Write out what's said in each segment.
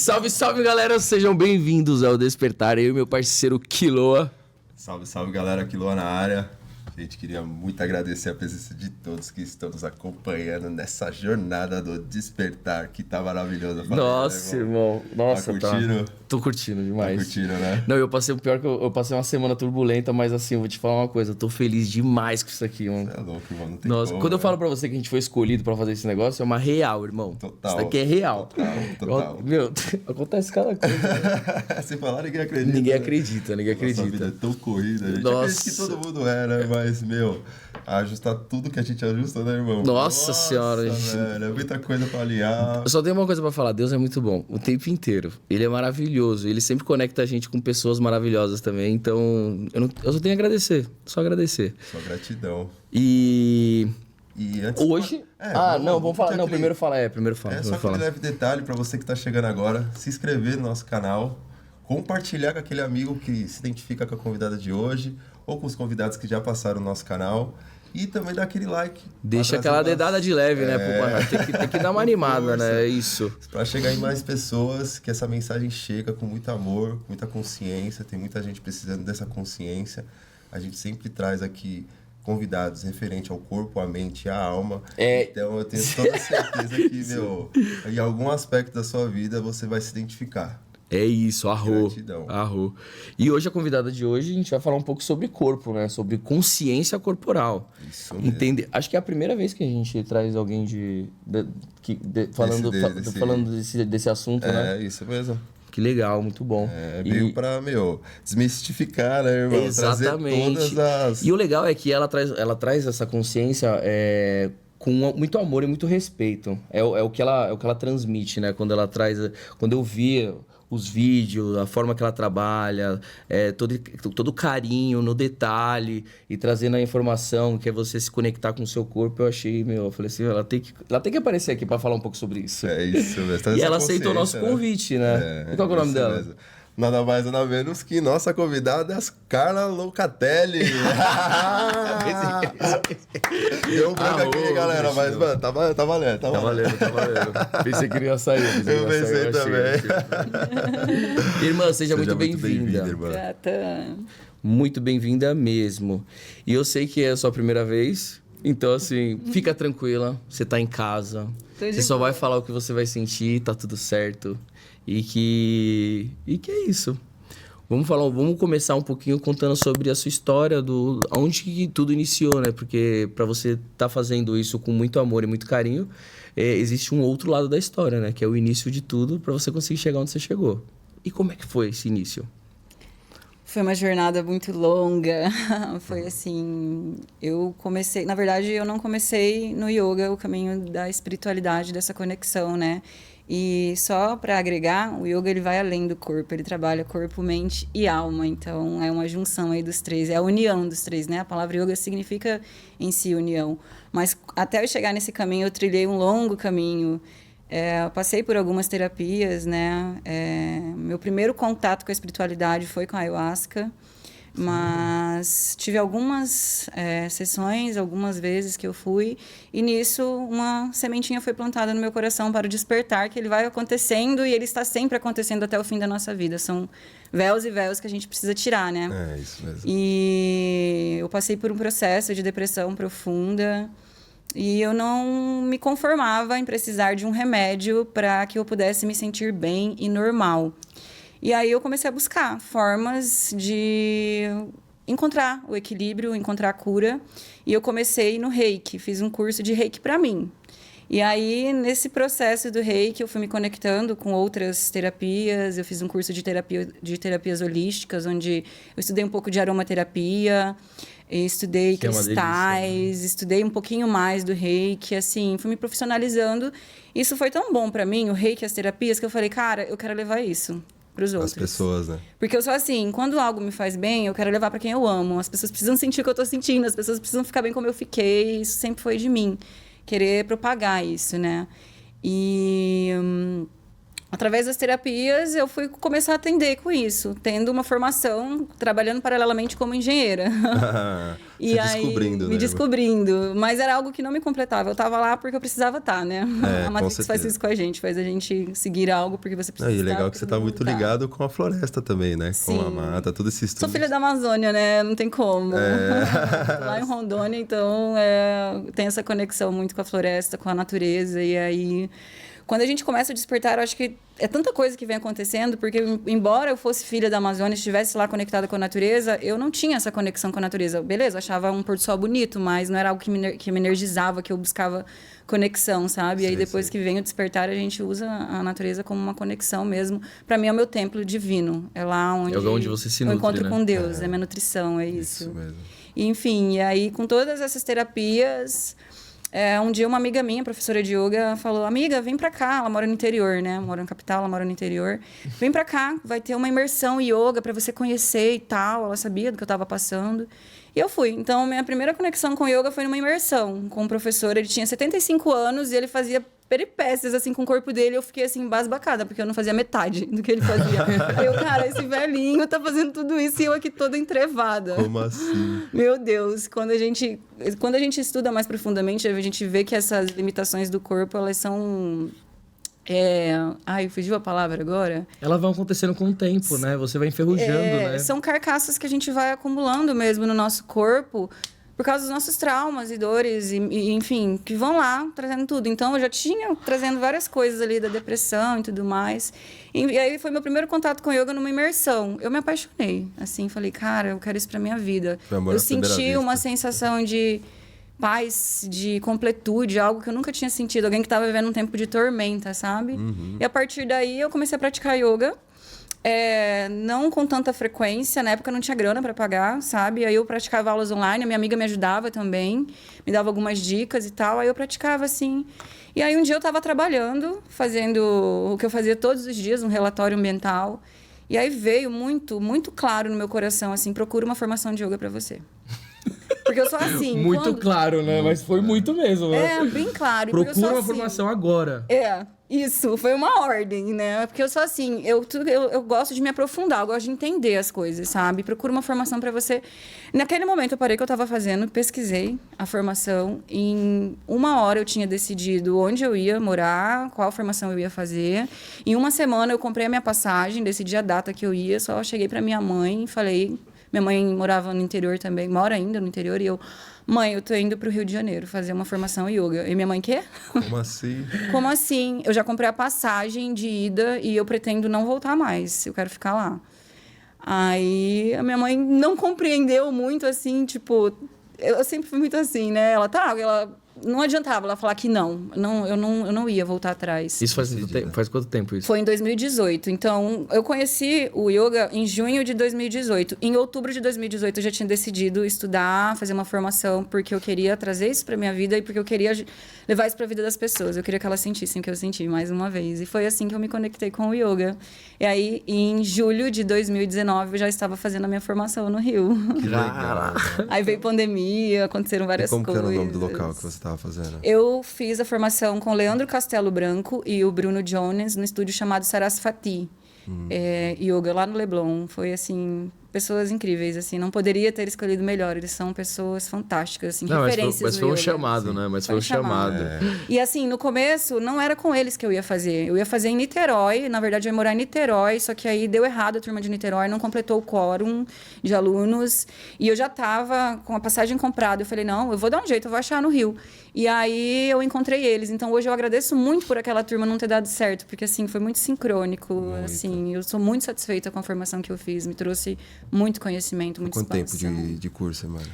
Salve, salve, galera! Sejam bem-vindos ao Despertar. Eu e meu parceiro Quiloa. Salve, salve, galera. Quiloa na área. A gente queria muito agradecer a presença de todos que estão nos acompanhando nessa jornada do Despertar, que tá maravilhosa. Nossa, irmão. Nossa, tá curtindo? Tô curtindo demais. Tá curtindo, né? Não, eu passei o pior que eu passei uma semana turbulenta, mas assim, eu vou te falar uma coisa, eu tô feliz demais com isso aqui, mano. Você é louco, mano. Não tem Nossa, como, quando eu né? falo pra você que a gente foi escolhido pra fazer esse negócio, é uma real, irmão. Total. Isso daqui é real. Total. Meu, acontece cada coisa. Se falar, ninguém acredita. Ninguém né? acredita, ninguém acredita. Nossa vida é tão corrida. A gente Nossa. acredita que todo mundo é, né? Mas, meu, ajustar tudo que a gente ajusta, né, irmão? Nossa Senhora, gente. velho, é muita coisa pra alinhar. Eu só tenho uma coisa pra falar, Deus é muito bom, o tempo inteiro. Ele é maravilhoso, ele sempre conecta a gente com pessoas maravilhosas também, então eu só tenho a agradecer, só agradecer. Só gratidão. E antes hoje... vamos falar, não, primeiro fala. Só aquele leve detalhe pra você que tá chegando agora, se inscrever no nosso canal, compartilhar com aquele amigo que se identifica com a convidada de hoje, ou com os convidados que já passaram no nosso canal. E também dá aquele like. Deixa aquela dedada de leve, né? Tem que dar uma animada, né? É isso. Pra chegar em mais pessoas, que essa mensagem chega com muito amor, com muita consciência. Tem muita gente precisando dessa consciência. A gente sempre traz aqui convidados referente ao corpo, à mente e à alma. Então eu tenho toda certeza que, meu, em algum aspecto da sua vida você vai se identificar. É isso, arro. Gratidão. Arro. E hoje, a convidada de hoje, a gente vai falar um pouco sobre corpo, né? Sobre consciência corporal. Isso mesmo. Entende? Acho que é a primeira vez que a gente traz alguém falando desse assunto, né? É, isso mesmo. Que legal, muito bom. Veio pra, desmistificar, né, irmão? Exatamente. Trazer todas as... E o legal é que ela traz essa consciência com muito amor e muito respeito. É o que ela transmite, né? Quando eu vi os vídeos, a forma que ela trabalha, todo o carinho no detalhe e trazendo a informação, que é você se conectar com o seu corpo, eu falei assim, ela tem que aparecer aqui para falar um pouco sobre isso. É isso mesmo. E ela aceitou o nosso convite, né? E qual é o nome dela? Mesmo. Nada mais, nada menos que nossa convidada é a Carla Locatelli. Deu um branco aqui, galera, mas, mano, tá valendo. Tá valendo. Pensei que não ia sair. Eu pensei também. Irmã, seja muito bem-vinda. Irmã. Gata. Muito bem-vinda mesmo. E eu sei que é a sua primeira vez, então, assim, fica tranquila, você tá em casa. Você só vai falar o que você vai sentir, tá tudo certo. E que é isso. Vamos começar um pouquinho contando sobre a sua história, onde que tudo iniciou, né? Porque para você tá fazendo isso com muito amor e muito carinho, existe um outro lado da história, né? Que é o início de tudo para você conseguir chegar onde você chegou. E como é que foi esse início? Foi uma jornada muito longa. Foi assim, na verdade, eu não comecei no yoga, o caminho da espiritualidade, dessa conexão, né? E só para agregar, o yoga ele vai além do corpo, ele trabalha corpo, mente e alma, então é uma junção aí dos três, é a união dos três, né? A palavra yoga significa em si união, mas até eu chegar nesse caminho eu trilhei um longo caminho, eu passei por algumas terapias, né? Meu primeiro contato com a espiritualidade foi com a ayahuasca, mas tive algumas sessões, algumas vezes que eu fui, e nisso uma sementinha foi plantada no meu coração para o despertar, que ele vai acontecendo e ele está sempre acontecendo até o fim da nossa vida. São véus e véus que a gente precisa tirar, né? É, isso mesmo. E eu passei por um processo de depressão profunda e eu não me conformava em precisar de um remédio para que eu pudesse me sentir bem e normal. E aí eu comecei a buscar formas de encontrar o equilíbrio, encontrar a cura. E eu comecei no Reiki, fiz um curso de Reiki para mim. E aí, nesse processo do Reiki, eu fui me conectando com outras terapias. Eu fiz um curso de terapias holísticas, onde eu estudei um pouco de aromaterapia, estudei cristais, estudei um pouquinho mais do Reiki, assim, fui me profissionalizando. Isso foi tão bom para mim, o Reiki, as terapias, que eu falei, cara, eu quero levar isso para os outros. As pessoas, né? Porque eu sou assim, quando algo me faz bem, eu quero levar para quem eu amo. As pessoas precisam sentir o que eu tô sentindo, as pessoas precisam ficar bem como eu fiquei. Isso sempre foi de mim, querer propagar isso, né? E Através das terapias, eu fui começar a atender com isso, tendo uma formação, trabalhando paralelamente como engenheira. E aí, descobrindo, me descobrindo. Mas era algo que não me completava. Eu estava lá porque eu precisava estar, né? A Matrix faz isso com a gente, faz a gente seguir algo porque você precisa. E legal que você está muito ligado com a floresta também, né? Sim. Com a mata, tudo esse estudo. Sou filha da Amazônia, né? Não tem como. Lá em Rondônia, então, tem essa conexão muito com a floresta, com a natureza. E aí, quando a gente começa a despertar, eu acho que é tanta coisa que vem acontecendo, porque embora eu fosse filha da Amazônia, estivesse lá conectada com a natureza, eu não tinha essa conexão com a natureza. Beleza, eu achava um pôr do sol bonito, mas não era algo que me energizava, que eu buscava conexão, sabe? E aí depois que vem o despertar, a gente usa a natureza como uma conexão mesmo. Para mim é o meu templo divino. É lá onde você se nutre, eu encontro né? com Deus, é minha nutrição, é isso. Isso mesmo. Enfim, e aí com todas essas terapias... um dia uma amiga minha, professora de yoga, falou: amiga, vem pra cá. Ela mora no interior, né? Mora na capital, ela mora no interior. Vem pra cá, vai ter uma imersão yoga pra você conhecer e tal. Ela sabia do que eu tava passando. E eu fui. Então, minha primeira conexão com yoga foi numa imersão com um professor. Ele tinha 75 anos e ele fazia peripécias, assim, com o corpo dele. Eu fiquei, assim, embasbacada, porque eu não fazia metade do que ele fazia. Aí eu, cara, esse velhinho tá fazendo tudo isso e eu aqui toda entrevada. Como assim? Meu Deus, quando a gente estuda mais profundamente, a gente vê que essas limitações do corpo, elas são... Ai, fugiu a palavra agora? Elas vão acontecendo com o tempo, né? Você vai enferrujando, né? São carcaças que a gente vai acumulando mesmo no nosso corpo por causa dos nossos traumas e dores, e enfim, que vão lá trazendo tudo. Então, eu já tinha trazendo várias coisas ali da depressão e tudo mais. E aí foi meu primeiro contato com yoga numa imersão. Eu me apaixonei, assim, falei, cara, eu quero isso pra minha vida. Eu senti uma sensação de paz, de completude, algo que eu nunca tinha sentido. Alguém que estava vivendo um tempo de tormenta, sabe? E a partir daí eu comecei a praticar yoga. Não com tanta frequência, na época eu não tinha grana para pagar, sabe? Aí eu praticava aulas online, a minha amiga me ajudava também, me dava algumas dicas e tal, aí eu praticava assim. E aí um dia eu estava trabalhando, fazendo o que eu fazia todos os dias, um relatório ambiental, e aí veio muito, muito claro no meu coração, assim, procura uma formação de yoga para você. Porque eu sou assim. Muito claro, né? Mas foi muito mesmo, né? Bem claro. Procura uma formação agora. Isso, foi uma ordem, né? Porque eu sou assim, eu gosto de me aprofundar, eu gosto de entender as coisas, sabe? Procura uma formação para você. Naquele momento eu parei o que eu estava fazendo, pesquisei a formação. Em 1 hora eu tinha decidido onde eu ia morar, qual formação eu ia fazer. Em 1 semana eu comprei a minha passagem, decidi a data que eu ia, só cheguei para minha mãe e falei... Minha mãe morava no interior também, mora ainda no interior, e eu... Mãe, eu tô indo pro Rio de Janeiro fazer uma formação yoga. E minha mãe, quê? Como assim? Como assim? Eu já comprei a passagem de ida e eu pretendo não voltar mais. Eu quero ficar lá. Aí a minha mãe não compreendeu muito, assim, tipo... Eu sempre fui muito assim, né? Ela não adiantava ela falar que não. Eu não ia voltar atrás. Isso faz quanto tempo isso? Foi em 2018. Então, eu conheci o yoga em junho de 2018. Em outubro de 2018, eu já tinha decidido estudar, fazer uma formação, porque eu queria trazer isso para minha vida e porque eu queria levar isso para a vida das pessoas. Eu queria que elas sentissem o que eu senti mais uma vez. E foi assim que eu me conectei com o yoga. E aí, em julho de 2019, eu já estava fazendo a minha formação no Rio. Que legal. Aí veio pandemia, aconteceram várias coisas. Como que era o nome do local que você estava fazendo? Eu fiz a formação com Leandro Castelo Branco e o Bruno Jones no estúdio chamado Sarasvati. Yoga lá no Leblon. Foi assim, pessoas incríveis, assim, não poderia ter escolhido melhor. Eles são pessoas fantásticas, assim, referências mas foi um yoga. chamado, né? Mas foi um chamado. E assim, no começo, não era com eles que eu ia fazer. Eu ia fazer em Niterói, na verdade eu ia morar em Niterói, só que aí deu errado a turma de Niterói, não completou o quórum de alunos, e eu já estava com a passagem comprada. Eu falei, não, eu vou dar um jeito, eu vou achar no Rio. E aí eu encontrei eles. Então hoje eu agradeço muito por aquela turma não ter dado certo, porque assim, foi muito sincrônico, assim, eu sou muito satisfeita com a formação que eu fiz, me trouxe muito conhecimento, muito expansão. Quanto tempo de curso, mano?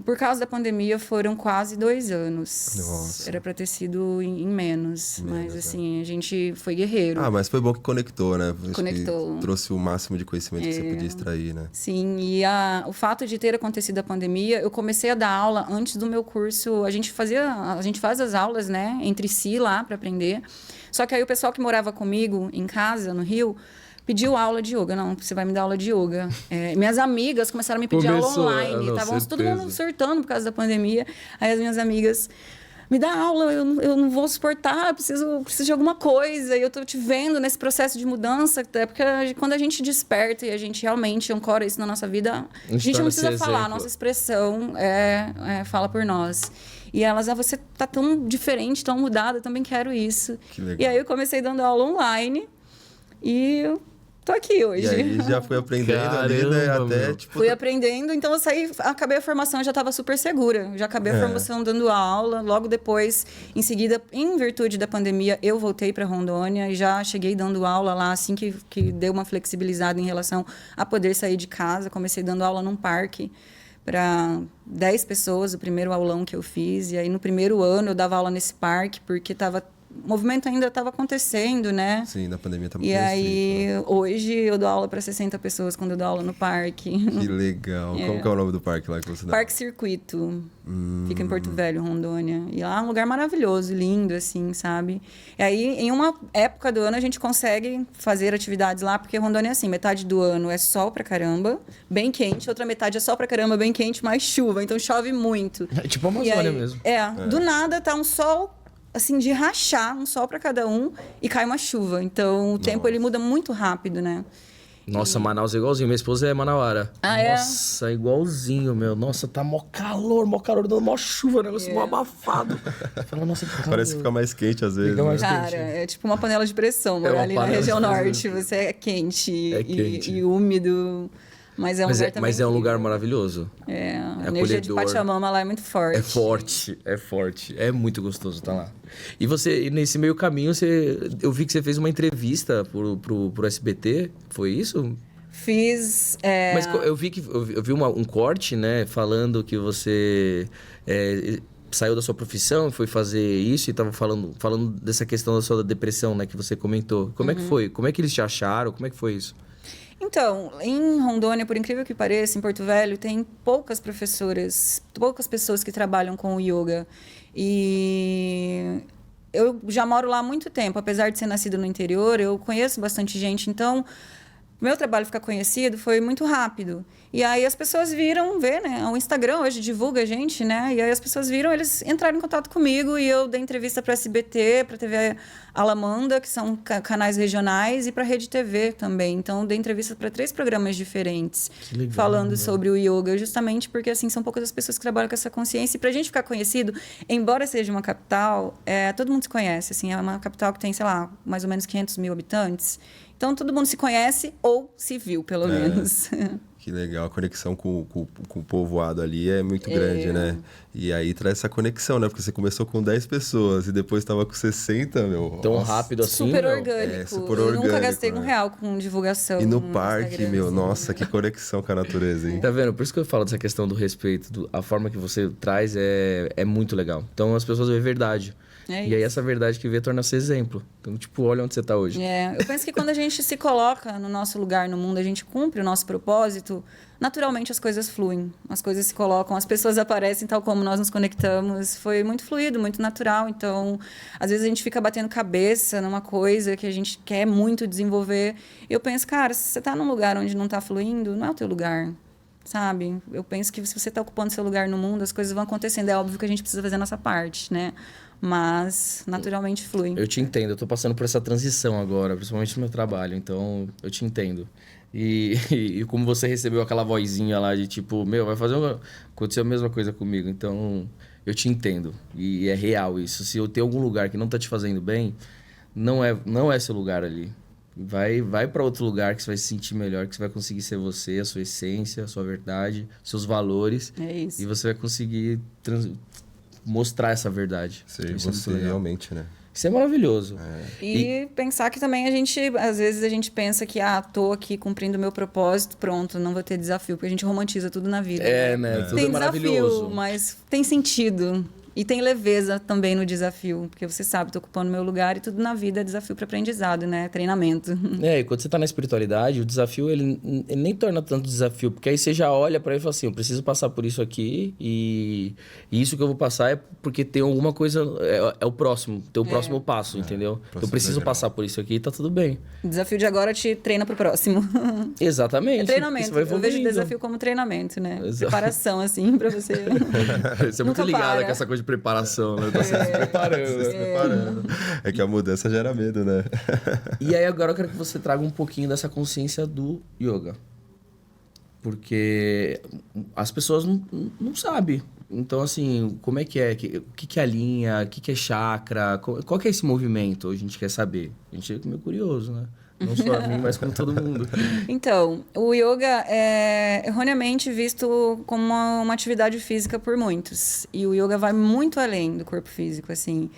Por causa da pandemia, foram quase 2 anos. Nossa. Era para ter sido em menos, mas assim, a gente foi guerreiro. Mas foi bom que conectou, né? Conectou. Que trouxe o máximo de conhecimento que você podia extrair, né? Sim, e o fato de ter acontecido a pandemia, eu comecei a dar aula antes do meu curso. A gente faz as aulas, né, entre si lá para aprender. Só que aí o pessoal que morava comigo em casa, no Rio, pediu aula de yoga. Não, você vai me dar aula de yoga. Minhas amigas começaram a me pedir aula online. Estavam todo mundo surtando por causa da pandemia. Aí as minhas amigas me dá aula, eu não vou suportar, preciso de alguma coisa. E eu tô te vendo nesse processo de mudança, até porque quando a gente desperta e a gente realmente ancora isso na nossa vida, a gente não precisa falar, a nossa expressão fala por nós. E elas, você tá tão diferente, tão mudada, eu também quero isso. Que legal. E aí eu comecei dando aula online e eu tô aqui hoje. E aí já fui aprendendo ali, né? Até, tipo... Fui aprendendo, então eu saí, acabei a formação, eu já estava super segura. Já acabei a formação dando aula. Logo depois, em seguida, em virtude da pandemia, eu voltei para Rondônia e já cheguei dando aula lá, assim que deu uma flexibilizada em relação a poder sair de casa. Comecei dando aula num parque para 10 pessoas, o primeiro aulão que eu fiz. E aí, no primeiro ano, eu dava aula nesse parque, porque o movimento ainda estava acontecendo, né? Sim, na pandemia tá muito E aí, restrito, né? hoje, eu dou aula para 60 pessoas quando eu dou aula no parque. Que legal. Como que é o nome do parque lá que você dá? Parque Circuito. Fica em Porto Velho, Rondônia. E lá é um lugar maravilhoso, lindo, assim, sabe? E aí, em uma época do ano, a gente consegue fazer atividades lá, porque Rondônia é assim, metade do ano é sol pra caramba, bem quente, outra metade é sol pra caramba, bem quente, mais chuva. Então, chove muito. É tipo a Amazônia mesmo. Do nada tá um sol... assim, de rachar, um sol para cada um e cai uma chuva. Então, o tempo ele muda muito rápido, né? Nossa, Manaus é igualzinho. Minha esposa é manauara. Ah, é? Nossa, igualzinho, meu. Nossa, tá mó calor, dando mó chuva, negócio mó abafado. Fala, nossa, que calor. Parece que fica mais quente às vezes. mais Né? Cara, é tipo uma panela de pressão, morar ali na região norte. Você é quente, e úmido. Mas é um lugar também. Mas é um lugar maravilhoso. A energia de Pachamama lá é muito forte. É forte. É muito gostoso estar lá. E você, nesse meio caminho, eu vi que você fez uma entrevista pro SBT. Foi isso? Fiz. Mas eu vi um corte, né? Falando que você saiu da sua profissão, foi fazer isso e estava falando dessa questão da sua depressão, né? Que você comentou. Como é que foi? Como é que eles te acharam? Como é que foi isso? Então, em Rondônia, por incrível que pareça, em Porto Velho, tem poucas professoras, poucas pessoas que trabalham com o yoga. E eu já moro lá há muito tempo, apesar de ser nascido no interior, eu conheço bastante gente, então meu trabalho ficar conhecido foi muito rápido. E aí as pessoas viram, né? O Instagram hoje divulga a gente, né? E aí as pessoas viram, eles entraram em contato comigo e eu dei entrevista para SBT, para TV Alamanda, que são canais regionais, e para Rede TV também. Então, eu dei entrevista para 3 programas diferentes, legal, falando sobre o yoga, justamente porque, assim, são poucas as pessoas que trabalham com essa consciência. E para a gente ficar conhecido, embora seja uma capital, todo mundo se conhece, assim, é uma capital que tem, sei lá, mais ou menos 500 mil habitantes. Então, todo mundo se conhece ou se viu, pelo menos. Que legal, a conexão com o povoado ali é muito grande, né? E aí traz essa conexão, né? Porque você começou com 10 pessoas e depois estava com 60, meu. Tão rápido assim, super orgânico. Super eu orgânico, nunca gastei né? R$1 com divulgação. E no parque, Instagram, meu, assim. nossa, que conexão com a natureza, hein? Tá vendo? Por isso que eu falo dessa questão do respeito. A forma que você traz é muito legal. Então, as pessoas veem verdade. E aí, essa verdade que vê torna-se exemplo. Então, tipo, olha onde você tá hoje. Eu penso que quando a gente se coloca no nosso lugar no mundo, a gente cumpre o nosso propósito, naturalmente as coisas fluem. As coisas se colocam, as pessoas aparecem tal como nós nos conectamos. Foi muito fluido, muito natural. Então, às vezes a gente fica batendo cabeça numa coisa que a gente quer muito desenvolver. E eu penso, cara, se você tá num lugar onde não tá fluindo, não é o teu lugar. Sabe? Eu penso que se você tá ocupando seu lugar no mundo, as coisas vão acontecendo. É óbvio que a gente precisa fazer a nossa parte, né? Mas naturalmente flui. Eu te entendo, eu tô passando por essa transição agora, principalmente no meu trabalho, então eu te entendo. E como você recebeu aquela vozinha lá de tipo, meu, aconteceu a mesma coisa comigo, então eu te entendo. E é real isso. Se eu tenho algum lugar que não tá te fazendo bem, não é seu lugar ali. Vai para outro lugar que você vai se sentir melhor, que você vai conseguir ser você, a sua essência, a sua verdade, seus valores. É isso. E você vai conseguir mostrar essa verdade. Ser você realmente, né? Isso é maravilhoso. E pensar que também às vezes a gente pensa que, tô aqui cumprindo o meu propósito, pronto, não vou ter desafio, porque a gente romantiza tudo na vida. Né? Tudo tem é maravilhoso. Desafio, mas tem sentido. E tem leveza também no desafio, porque você sabe, tô ocupando meu lugar e tudo na vida é desafio para aprendizado, né? Treinamento. E quando você tá na espiritualidade, o desafio, ele nem torna tanto desafio, porque aí você já olha para ele e fala assim, eu preciso passar por isso aqui e isso que eu vou passar é porque tem alguma coisa, é o próximo, tem o próximo passo, entendeu? Eu preciso passar por isso aqui e tá tudo bem. O desafio de agora te treina pro próximo. Exatamente. É treinamento. Eu vejo o desafio como treinamento, né? Preparação, assim, para você. Você é muito ligada com essa coisa de preparação, né? Tá se preparando. Se preparando. É que a mudança gera medo, né? E aí agora eu quero que você traga um pouquinho dessa consciência do yoga. Porque as pessoas não sabem. Então, assim, como é que é? O que é a linha? O que é chakra? Qual que é esse movimento? A gente quer saber. A gente é meio curioso, né? Não só a mim, mas como todo mundo. Então, o yoga é erroneamente visto como uma atividade física por muitos. E o yoga vai muito além do corpo físico, assim.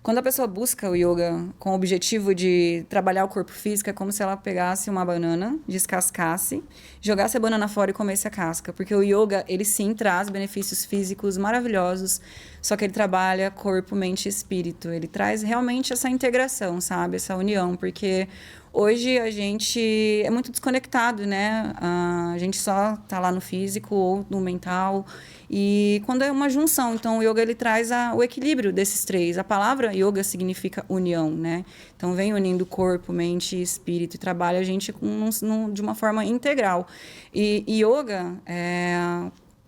Quando a pessoa busca o yoga com o objetivo de trabalhar o corpo físico, é como se ela pegasse uma banana, descascasse, jogasse a banana fora e comesse a casca. Porque o yoga, ele sim traz benefícios físicos maravilhosos, só que ele trabalha corpo, mente e espírito. Ele traz realmente essa integração, sabe? Essa união, porque hoje a gente é muito desconectado, né? A gente só tá lá no físico ou no mental. E quando é uma junção, então o yoga ele traz o equilíbrio desses três. A palavra yoga significa união, né? Então vem unindo corpo, mente e espírito e trabalha a gente de uma forma integral. E yoga é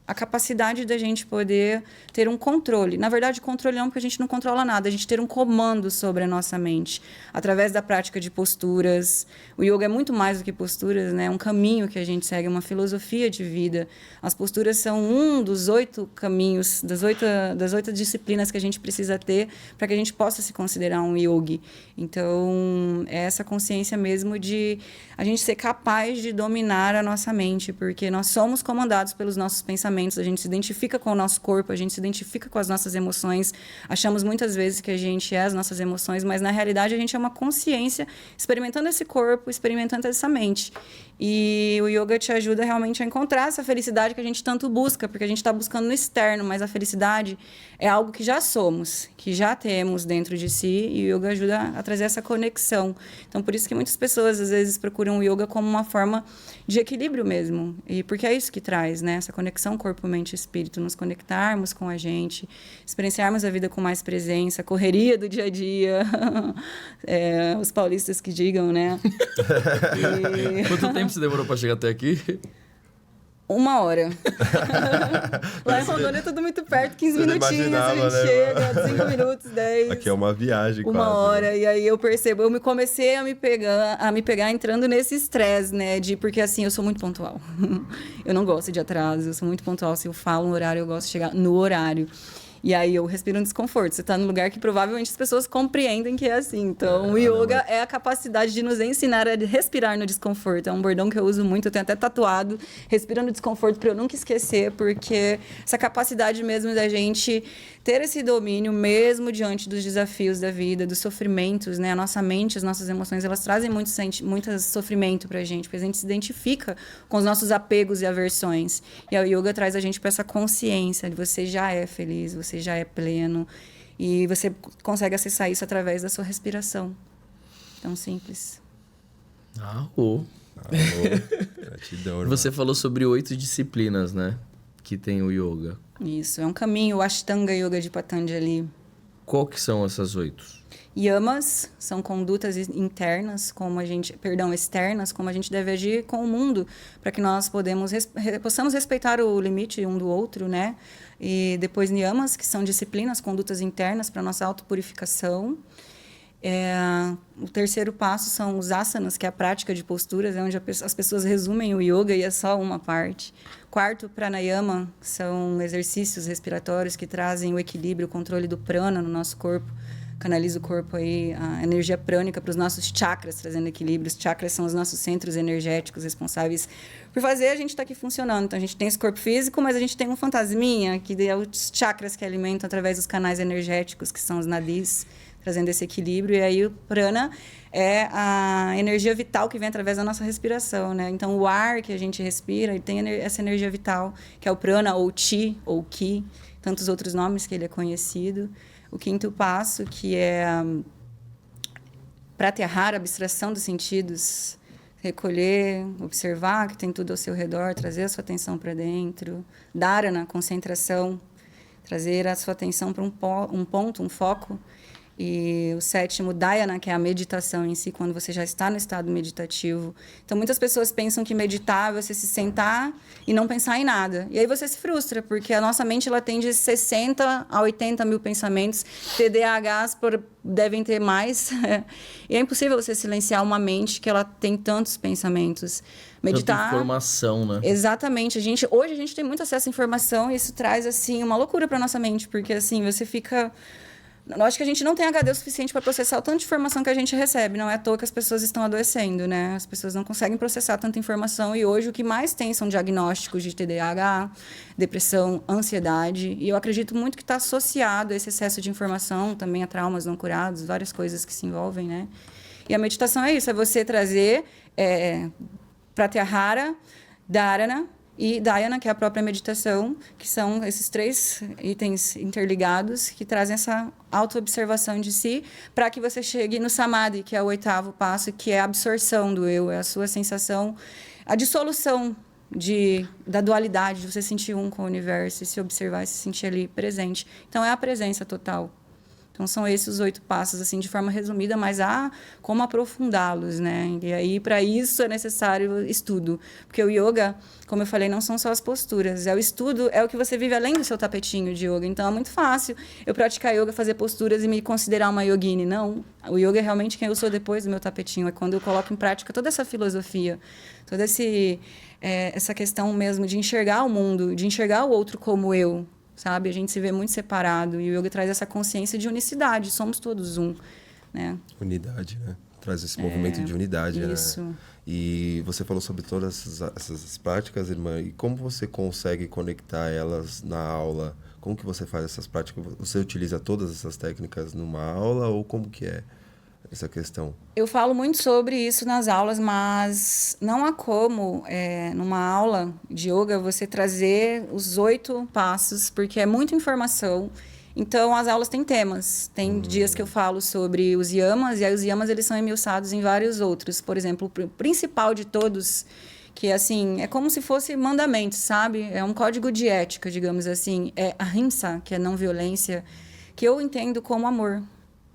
a capacidade da gente poder ter um controle. Na verdade, controle não, porque a gente não controla nada. A gente ter um comando sobre a nossa mente. Através da prática de posturas. O yoga é muito mais do que posturas, né? É um caminho que a gente segue, uma filosofia de vida. As posturas são um dos 8 caminhos, das oito disciplinas que a gente precisa ter para que a gente possa se considerar um yogi. Então, é essa consciência mesmo de a gente ser capaz de dominar a nossa mente, porque nós somos comandados pelos nossos pensamentos. A gente se identifica com o nosso corpo, a gente se identifica com as nossas emoções. Achamos muitas vezes que a gente é as nossas emoções, mas na realidade a gente é uma consciência experimentando esse corpo, experimentando essa mente. E o yoga te ajuda realmente a encontrar essa felicidade que a gente tanto busca, porque a gente está buscando no externo, mas a felicidade é algo que já somos, que já temos dentro de si, e o yoga ajuda a trazer essa conexão. Então, por isso que muitas pessoas, às vezes, procuram o yoga como uma forma de equilíbrio mesmo, e porque é isso que traz, né? Essa conexão corpo, mente e espírito, nos conectarmos com a gente, experienciarmos a vida com mais presença, a correria do dia a dia, os paulistas que digam, né? Quanto tempo você demorou para chegar até aqui? 1 hora. Lá em Rondônia é tudo muito perto, 15 minutinhos, a gente né? chega, 5 minutos, 10. Aqui é uma viagem, 1 quase, hora, né? e aí eu percebo, eu comecei a me pegar entrando nesse estresse, né? Porque assim, eu sou muito pontual. Eu não gosto de atraso, eu sou muito pontual. Se eu falo um horário, eu gosto de chegar no horário. E aí eu respiro um desconforto. Você está num lugar que provavelmente as pessoas compreendem que é assim. Então, o yoga é a capacidade de nos ensinar a respirar no desconforto. É um bordão que eu uso muito, eu tenho até tatuado. Respira no desconforto para eu nunca esquecer, porque essa capacidade mesmo da gente ter esse domínio mesmo diante dos desafios da vida, dos sofrimentos, né? A nossa mente, as nossas emoções, elas trazem muito sofrimento pra gente, porque a gente se identifica com os nossos apegos e aversões. E o yoga traz a gente para essa consciência de você já é feliz, você já é pleno, e você consegue acessar isso através da sua respiração. Tão simples. Gratidão, irmão. Você falou sobre 8 disciplinas, né? Que tem o yoga. Isso, é um caminho, o Ashtanga Yoga de Patanjali. Qual que são essas 8? Yamas são condutas internas, externas, como a gente deve agir com o mundo, para que nós possamos respeitar o limite um do outro, né? E depois niyamas, que são disciplinas, condutas internas para nossa autopurificação. O terceiro passo são os asanas, que é a prática de posturas, é onde as pessoas resumem o yoga e é só uma parte. Quarto, pranayama, são exercícios respiratórios que trazem o equilíbrio, o controle do prana no nosso corpo. Canaliza o corpo aí, a energia prânica para os nossos chakras, trazendo equilíbrio. Os chakras são os nossos centros energéticos responsáveis por fazer a gente estar aqui funcionando. Então, a gente tem esse corpo físico, mas a gente tem um fantasminha, que é os chakras que alimentam através dos canais energéticos, que são os nadis, trazendo esse equilíbrio. E aí o prana é a energia vital que vem através da nossa respiração, né? Então, o ar que a gente respira, ele tem essa energia vital, que é o prana, ou chi, ou ki, tantos outros nomes que ele é conhecido. O quinto passo, que é pratyahara, abstração dos sentidos, recolher, observar que tem tudo ao seu redor, trazer a sua atenção para dentro. Dharana, concentração, trazer a sua atenção para um ponto, um foco. E o 7º, dhyana, que é a meditação em si, quando você já está no estado meditativo. Então, muitas pessoas pensam que meditar é você se sentar e não pensar em nada. E aí você se frustra, porque a nossa mente ela tem de 60 a 80 mil pensamentos. TDAHs devem ter mais. E é impossível você silenciar uma mente que ela tem tantos pensamentos. Meditar... Tanta informação, né? Exatamente. Hoje a gente tem muito acesso à informação e isso traz, assim, uma loucura para nossa mente, porque, assim, você fica... Eu acho que a gente não tem HD o suficiente para processar o tanto de informação que a gente recebe. Não é à toa que as pessoas estão adoecendo, né? As pessoas não conseguem processar tanta informação e hoje o que mais tem são diagnósticos de TDAH, depressão, ansiedade. E eu acredito muito que está associado a esse excesso de informação, também a traumas não curados, várias coisas que se envolvem, né? E a meditação é isso, é você trazer Pratyahara, Dharana e Dhyana, que é a própria meditação, que são esses 3 itens interligados que trazem essa autoobservação de si para que você chegue no Samadhi, que é o 8º passo, que é a absorção do eu, é a sua sensação, a dissolução da dualidade, de você sentir um com o universo e se observar e se sentir ali presente. Então, é a presença total. Então, são esses os 8 passos, assim, de forma resumida, mas há como aprofundá-los, né? E aí, para isso, é necessário estudo. Porque o yoga, como eu falei, não são só as posturas. O estudo é o que você vive além do seu tapetinho de yoga. Então, é muito fácil eu praticar yoga, fazer posturas e me considerar uma yogini. Não. O yoga é realmente quem eu sou depois do meu tapetinho. É quando eu coloco em prática toda essa filosofia, toda essa questão mesmo de enxergar o mundo, de enxergar o outro como eu. Sabe? A gente se vê muito separado. E o yoga traz essa consciência de unicidade. Somos todos um, né? Unidade, né? Traz esse movimento de unidade, isso. Né? E você falou sobre todas essas práticas, irmã. E como você consegue conectar elas na aula? Como que você faz essas práticas? Você utiliza todas essas técnicas numa aula ou como que é essa questão? Eu falo muito sobre isso nas aulas, mas não há como, numa aula de yoga, você trazer os 8 passos, porque é muita informação. Então, as aulas têm temas. Tem dias que eu falo sobre os yamas, e aí os yamas eles são emilçados em vários outros. Por exemplo, o principal de todos, que assim, é como se fosse mandamentos, sabe? É um código de ética, digamos assim. É ahimsa, que é não violência, que eu entendo como amor.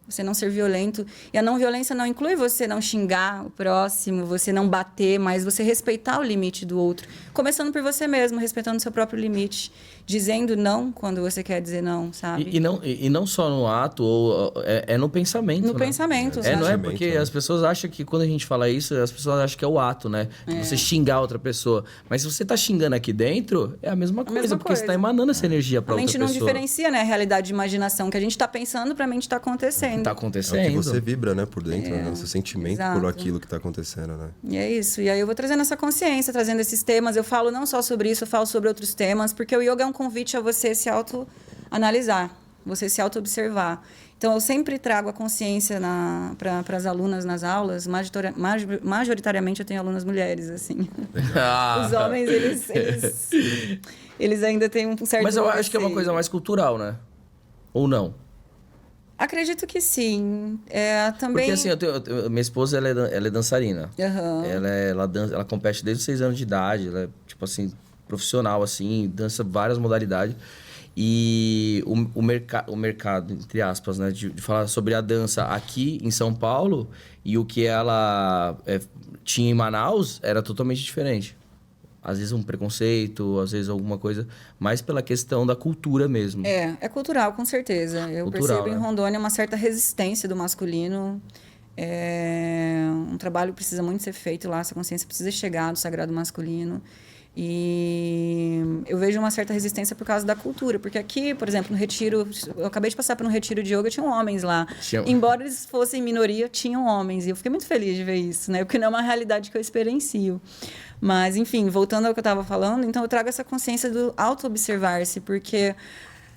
Você não ser violento. E a não violência não inclui você não xingar o próximo, você não bater, mas você respeitar o limite do outro. Começando por você mesmo, respeitando o seu próprio limite. Dizendo não quando você quer dizer não, sabe? E não só no ato, é no pensamento. No pensamento. Não é porque as pessoas acham que quando a gente fala isso, as pessoas acham que é o ato, né? Você xingar outra pessoa. Mas se você tá xingando aqui dentro, é a mesma coisa, porque você tá emanando essa energia pra outra pessoa. A mente não diferencia, né? A realidade de imaginação que a gente tá pensando pra mente tá acontecendo. Tá acontecendo. É o que você vibra, né? Por dentro, né? O seu sentimento por aquilo que tá acontecendo, né? E é isso. E aí eu vou trazendo essa consciência, trazendo esses temas. Eu falo não só sobre isso, eu falo sobre outros temas, porque o yoga é um convite a você se autoanalisar, você se auto-observar. Então, eu sempre trago a consciência para as alunas nas aulas. Majoritariamente, eu tenho alunas mulheres, assim. Os homens, eles ainda têm um certo... Mas eu acho que é uma coisa mais cultural, né? Ou não? Acredito que sim. Também... Porque assim, minha esposa ela é dançarina. Uhum. Ela compete desde os 6 anos de idade. Ela é, tipo assim, profissional, assim, dança várias modalidades. E o mercado, entre aspas, né, de falar sobre a dança aqui em São Paulo e o que ela tinha em Manaus era totalmente diferente. Às vezes um preconceito, às vezes alguma coisa, mais pela questão da cultura mesmo. É cultural, com certeza. Eu percebo em Rondônia uma certa resistência do masculino. Um trabalho que precisa muito ser feito lá, essa consciência precisa chegar do sagrado masculino. E eu vejo uma certa resistência por causa da cultura. Porque aqui, por exemplo, no retiro... Eu acabei de passar por um retiro de yoga, tinham homens lá. Embora eles fossem minoria, tinham homens. E eu fiquei muito feliz de ver isso, né? Porque não é uma realidade que eu experiencio. Mas, enfim, voltando ao que eu estava falando, então eu trago essa consciência do auto-observar-se, porque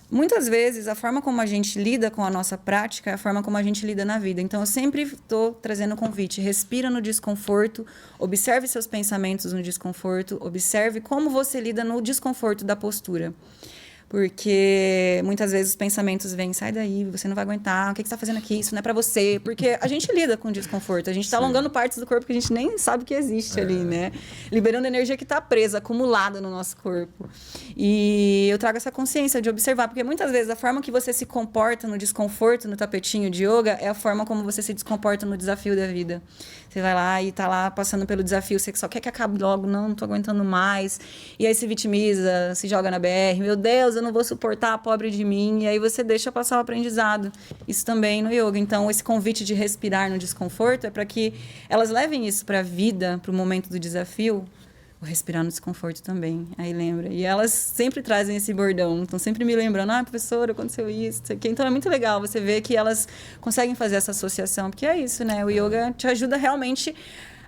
muitas vezes a forma como a gente lida com a nossa prática é a forma como a gente lida na vida. Então eu sempre estou trazendo o convite: respira no desconforto, observe seus pensamentos no desconforto, observe como você lida no desconforto da postura. Porque muitas vezes os pensamentos vêm, sai daí, você não vai aguentar, o que você está fazendo aqui? Isso não é para você. Porque a gente lida com desconforto, a gente está alongando partes do corpo que a gente nem sabe que existe ali, né? Liberando energia que está presa, acumulada no nosso corpo. E eu trago essa consciência de observar, porque muitas vezes a forma que você se comporta no desconforto, no tapetinho de yoga, é a forma como você se descomporta no desafio da vida. Você vai lá e tá lá passando pelo desafio, você só quer que acabe logo, não tô aguentando mais. E aí se vitimiza, se joga na BR, meu Deus, eu não vou suportar, pobre de mim. E aí você deixa passar o aprendizado. Isso também no yoga. Então, esse convite de respirar no desconforto é para que elas levem isso para a vida, para o momento do desafio. Vou respirar no desconforto também. Aí lembra. E elas sempre trazem esse bordão. Estão sempre me lembrando. Professora, aconteceu isso. Então é muito legal você ver que elas conseguem fazer essa associação. Porque é isso, né? O yoga te ajuda realmente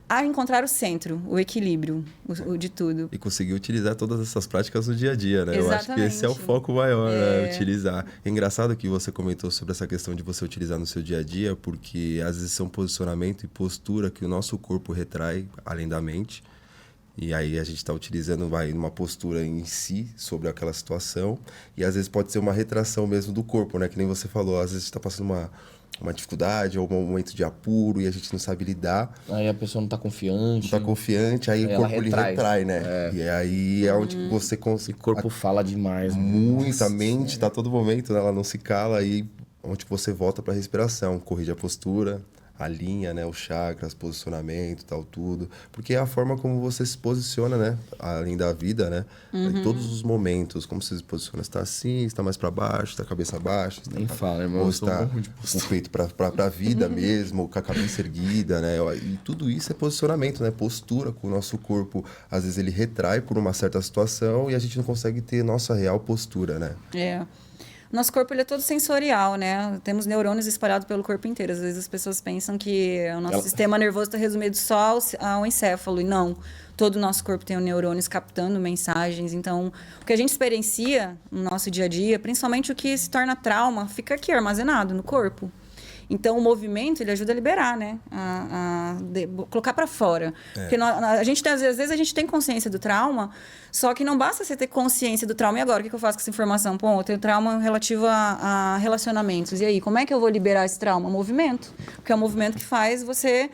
a encontrar o centro, o equilíbrio o de tudo. E conseguir utilizar todas essas práticas no dia a dia, né? Exatamente. Eu acho que esse é o foco maior, né? Utilizar. É engraçado que você comentou sobre essa questão de você utilizar no seu dia a dia, porque às vezes são posicionamento e postura que o nosso corpo retrai, além da mente. E aí a gente está utilizando uma postura em si sobre aquela situação. E às vezes pode ser uma retração mesmo do corpo, né? Que nem você falou, às vezes está passando uma dificuldade ou um momento de apuro e a gente não sabe lidar. Aí a pessoa não está confiante. Não está confiante, aí o corpo ele retrai, né? É. E aí é onde você consegue... O corpo fala demais. Muita mente, tá todo momento, né? Ela não se cala, aí onde você volta para a respiração, corrige a postura, alinha, né, os chakras, posicionamento, tal, tudo. Porque é a forma como você se posiciona, né, além da vida, né, em todos os momentos, como você se posiciona. Você tá assim, está mais para baixo, está a cabeça baixa. Nem fala, irmão. Ou está com o peito para a vida mesmo, com a cabeça erguida, né. E tudo isso é posicionamento, né, postura com o nosso corpo. Às vezes ele retrai por uma certa situação e a gente não consegue ter nossa real postura, né. É. Nosso corpo ele é todo sensorial, né? Temos neurônios espalhados pelo corpo inteiro. Às vezes as pessoas pensam que o nosso sistema nervoso está resumido só ao encéfalo. E não. Todo o nosso corpo tem neurônios captando mensagens. Então, o que a gente experiencia no nosso dia a dia, principalmente o que se torna trauma, fica aqui armazenado no corpo. Então, o movimento, ele ajuda a liberar, né? Colocar para fora. Porque a gente às vezes a gente tem consciência do trauma, só que não basta você ter consciência do trauma. E agora, o que eu faço com essa informação? Pô, eu tenho trauma relativo a relacionamentos. E aí, como é que eu vou liberar esse trauma? Movimento. Porque é o movimento que faz você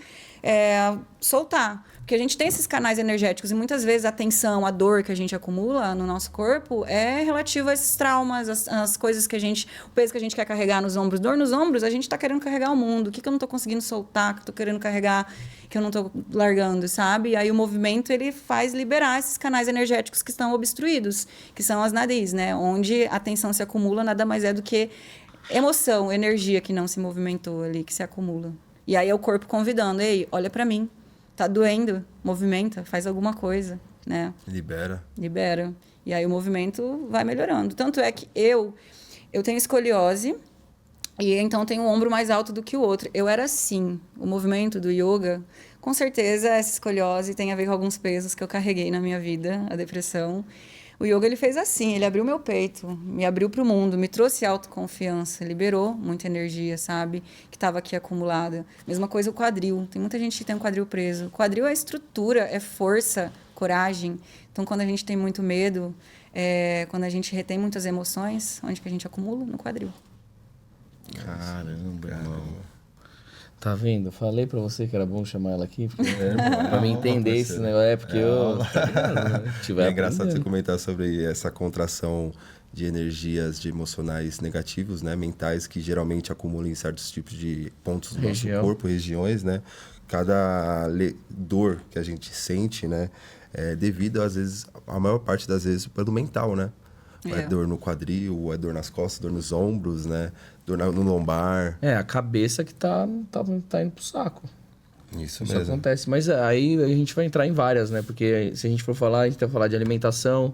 soltar. Porque a gente tem esses canais energéticos e muitas vezes a tensão, a dor que a gente acumula no nosso corpo é relativa a esses traumas, as coisas que o peso que a gente quer carregar nos ombros. Dor nos ombros, a gente está querendo carregar o mundo. O que eu não estou conseguindo soltar, que eu estou querendo carregar, que eu não estou largando, sabe? E aí o movimento, ele faz liberar esses canais energéticos que estão obstruídos, que são as nadis, né? Onde a tensão se acumula, nada mais é do que emoção, energia que não se movimentou ali, que se acumula. E aí é o corpo convidando, ei, olha para mim. Tá doendo, movimenta, faz alguma coisa, né? Libera. E aí o movimento vai melhorando. Tanto é que eu tenho escoliose e então tenho um ombro mais alto do que o outro. Eu era assim. O movimento do yoga, com certeza essa escoliose tem a ver com alguns pesos que eu carreguei na minha vida, a depressão. O yoga, ele fez assim, ele abriu meu peito, me abriu para o mundo, me trouxe autoconfiança, liberou muita energia, sabe? Que estava aqui acumulada. Mesma coisa o quadril. Tem muita gente que tem um quadril preso. O quadril é estrutura, é força, coragem. Então, quando a gente tem muito medo, quando a gente retém muitas emoções, onde que a gente acumula? No quadril. Caramba, irmão. Tá vendo? Falei pra você que era bom chamar ela aqui, pra me entender esse negócio. Porque eu... É engraçado você comentar sobre essa contração de energias de emocionais negativos, né? Mentais, que geralmente acumulam em certos tipos de pontos do nosso corpo, regiões, né? Cada dor que a gente sente, né? É devido, às vezes, a maior parte das vezes, pelo mental, né? É dor no quadril, é dor nas costas, dor nos ombros, né? Dor no lombar. É, a cabeça que tá indo pro saco. Isso mesmo. mesmo. Acontece. Mas aí a gente vai entrar em várias, né? Porque se a gente for falar, a gente vai falar de alimentação,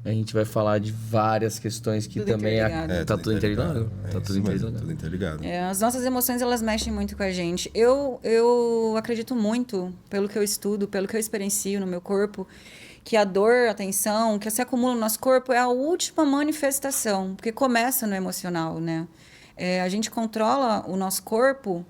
a gente vai falar de várias questões que tudo também... Interligado. Tá tudo interligado? Tá tudo interligado. Tudo interligado. As nossas emoções, elas mexem muito com a gente. Eu acredito muito, pelo que eu estudo, pelo que eu experiencio no meu corpo, que a dor, a tensão, que se acumula no nosso corpo é a última manifestação, porque começa no emocional, né? A gente controla o nosso corpo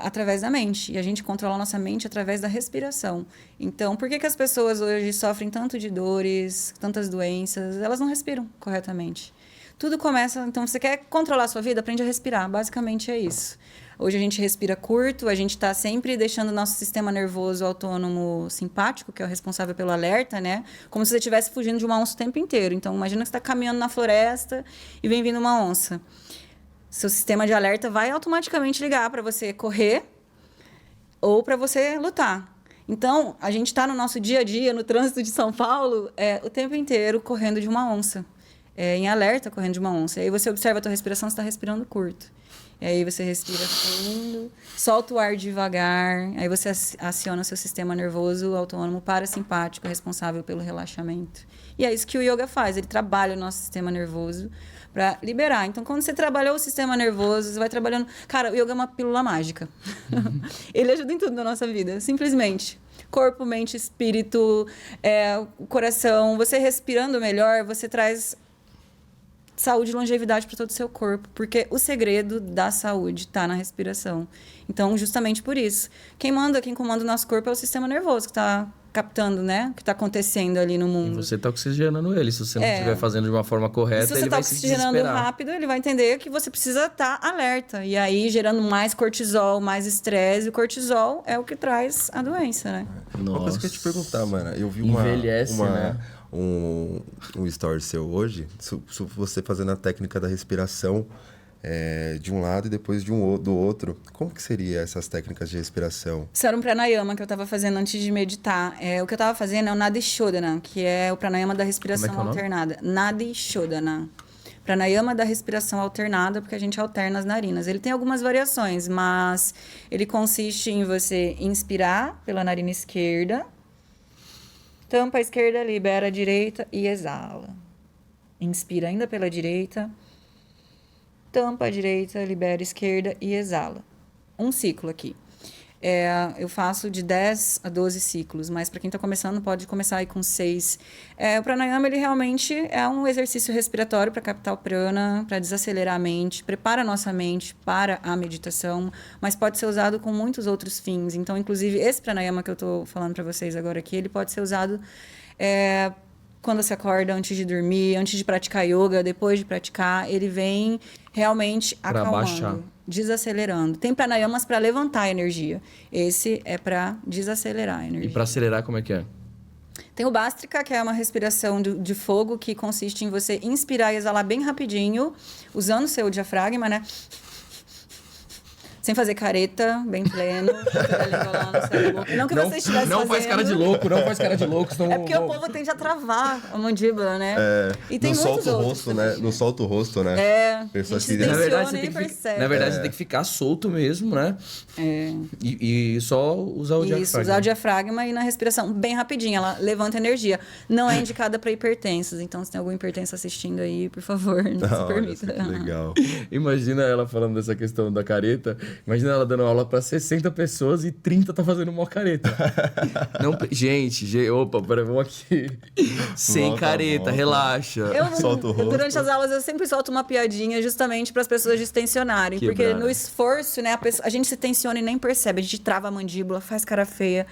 através da mente. E a gente controla a nossa mente através da respiração. Então, por que as pessoas hoje sofrem tanto de dores, tantas doenças? Elas não respiram corretamente. Tudo começa... Então, você quer controlar a sua vida? Aprende a respirar. Basicamente é isso. Hoje a gente respira curto, a gente está sempre deixando o nosso sistema nervoso autônomo simpático, que é o responsável pelo alerta, né? Como se você estivesse fugindo de uma onça o tempo inteiro. Então, imagina que você está caminhando na floresta e vem vindo uma onça. Seu sistema de alerta vai automaticamente ligar para você correr ou para você lutar. Então, a gente está no nosso dia a dia, no trânsito de São Paulo, o tempo inteiro correndo de uma onça. Em alerta, correndo de uma onça. E aí você observa a tua respiração, você está respirando curto. E aí você respira fundo, solta o ar devagar, aí você aciona o seu sistema nervoso autônomo parasimpático, responsável pelo relaxamento. E é isso que o yoga faz, ele trabalha o nosso sistema nervoso para liberar. Então, quando você trabalhou o sistema nervoso, você vai trabalhando... Cara, o yoga é uma pílula mágica. Ele ajuda em tudo na nossa vida, simplesmente. Corpo, mente, espírito, coração. Você respirando melhor, você traz... saúde e longevidade para todo o seu corpo, porque o segredo da saúde está na respiração. Então, justamente por isso. Quem comanda o nosso corpo é o sistema nervoso, que está captando, né? O que está acontecendo ali no mundo. E você está oxigenando ele. Se você não estiver fazendo de uma forma correta, ele vai se desesperar. Se você está oxigenando rápido, ele vai entender que você precisa estar alerta. E aí, gerando mais cortisol, mais estresse. E o cortisol é o que traz a doença, né? Nossa. Uma coisa que eu ia te perguntar, mano. Eu vi né? um story seu hoje, você fazendo a técnica da respiração de um lado e depois do outro. Como que seria essas técnicas de respiração? Isso era um pranayama que eu estava fazendo antes de meditar. O que eu estava fazendo é o Nadi Shodhana, que é o pranayama da respiração alternada. Nadi Shodhana. Pranayama da respiração alternada, porque a gente alterna as narinas. Ele tem algumas variações, mas ele consiste em você inspirar pela narina esquerda, tampa a esquerda, libera a direita e exala. Inspira ainda pela direita, tampa a direita, libera a esquerda e exala. Um ciclo aqui. Eu faço de 10 a 12 ciclos, mas para quem está começando, pode começar aí com 6. O pranayama, ele realmente é um exercício respiratório para captar o prana, para desacelerar a mente, prepara a nossa mente para a meditação, mas pode ser usado com muitos outros fins. Então, inclusive, esse pranayama que eu estou falando para vocês agora aqui, ele pode ser usado quando você acorda, antes de dormir, antes de praticar yoga, depois de praticar, ele vem realmente acalmando, desacelerando. Tem pranayamas para levantar a energia. Esse é para desacelerar a energia. E para acelerar, como é que é? Tem o Bhastrika, que é uma respiração de fogo, que consiste em você inspirar e exalar bem rapidinho, usando o seu diafragma, né? Sem fazer careta, bem pleno. Não que você estivesse Não faz cara de louco, não faz cara de louco. Senão é porque o povo tende a travar a mandíbula, né? E tem muitos outros, né? Não solta o rosto, né? Pessoas que na verdade, você tem que ficar solto mesmo, né? E só usar o diafragma. Isso, usar o diafragma e na respiração bem rapidinho. Ela levanta energia. Não é indicada para hipertensos. Então, se tem algum hipertenso assistindo aí, por favor, não se permita. Que legal. Imagina ela falando dessa questão da careta. Imagina ela dando aula para 60 pessoas e 30 tá fazendo uma careta. Não, gente, opa, peraí, vamos aqui. Sem careta, relaxa. Solta o rosto. Durante as aulas eu sempre solto uma piadinha justamente para as pessoas distensionarem. Porque no esforço, né, a gente se tensiona e nem percebe. A gente trava a mandíbula, faz cara feia.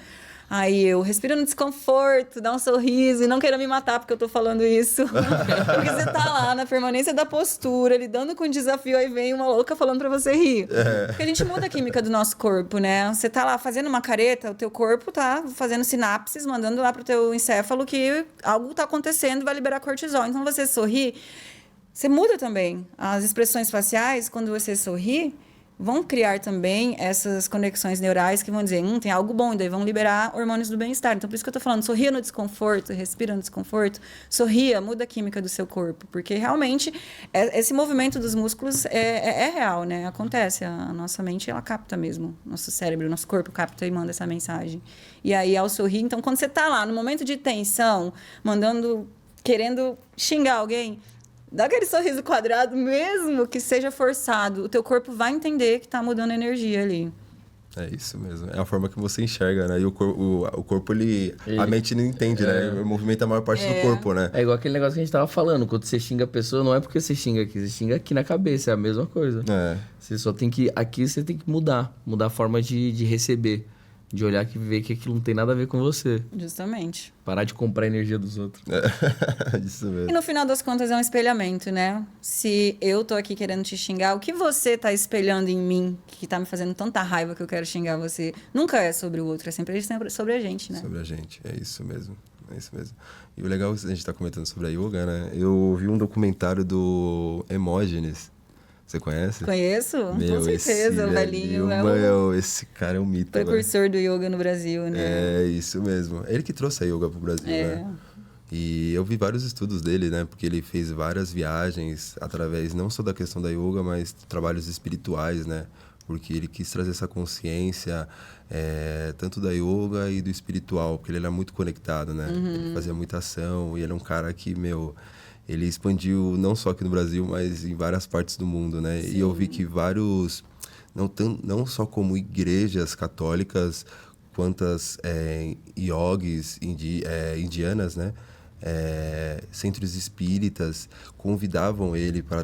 Aí eu respiro no desconforto, dá um sorriso e não queira me matar porque eu tô falando isso. Porque você tá lá na permanência da postura, lidando com o desafio, aí vem uma louca falando pra você rir. Porque a gente muda a química do nosso corpo, né? Você tá lá fazendo uma careta, o teu corpo tá fazendo sinapses, mandando lá pro teu encéfalo que algo tá acontecendo e vai liberar cortisol. Então você sorri, você muda também. As expressões faciais, quando você sorri, vão criar também essas conexões neurais que vão dizer, tem algo bom, e daí vão liberar hormônios do bem-estar. Então, por isso que eu tô falando, sorria no desconforto, respira no desconforto, sorria, muda a química do seu corpo, porque realmente esse movimento dos músculos é real, né? Acontece, a nossa mente, ela capta mesmo, nosso cérebro, nosso corpo capta e manda essa mensagem. E aí, ao sorrir, então, quando você tá lá, no momento de tensão, querendo xingar alguém, dá aquele sorriso quadrado, mesmo que seja forçado. O teu corpo vai entender que tá mudando energia ali. É isso mesmo. É a forma que você enxerga, né? E o corpo, a mente não entende, né? Movimenta a maior parte do corpo, né? É igual aquele negócio que a gente tava falando. Quando você xinga a pessoa, não é porque você xinga aqui. Você xinga aqui na cabeça. É a mesma coisa. Você só tem que... Aqui você tem que mudar. Mudar a forma de receber. De olhar e ver que aquilo não tem nada a ver com você. Justamente. Parar de comprar a energia dos outros. Isso mesmo. E no final das contas é um espelhamento, né? Se eu tô aqui querendo te xingar, o que você tá espelhando em mim, que tá me fazendo tanta raiva que eu quero xingar você, nunca é sobre o outro, é sempre sobre a gente, né? Sobre a gente, é isso mesmo. É isso mesmo. E o legal é que a gente tá comentando sobre a yoga, né? Eu vi um documentário do Hermógenes. Você conhece? Conheço, com certeza. O velhinho esse cara é um mito. Precursor do yoga no Brasil, né? É, isso mesmo. Ele que trouxe a yoga pro Brasil, né? E eu vi vários estudos dele, né? Porque ele fez várias viagens através não só da questão da yoga, mas trabalhos espirituais, né? Porque ele quis trazer essa consciência tanto da yoga e do espiritual, porque ele era muito conectado, né? Ele fazia muita ação e ele é um cara que, ele expandiu não só aqui no Brasil, mas em várias partes do mundo, né? Sim. E eu vi que vários, não só como igrejas católicas, quantas yogis indianas, né? Centros espíritas convidavam ele para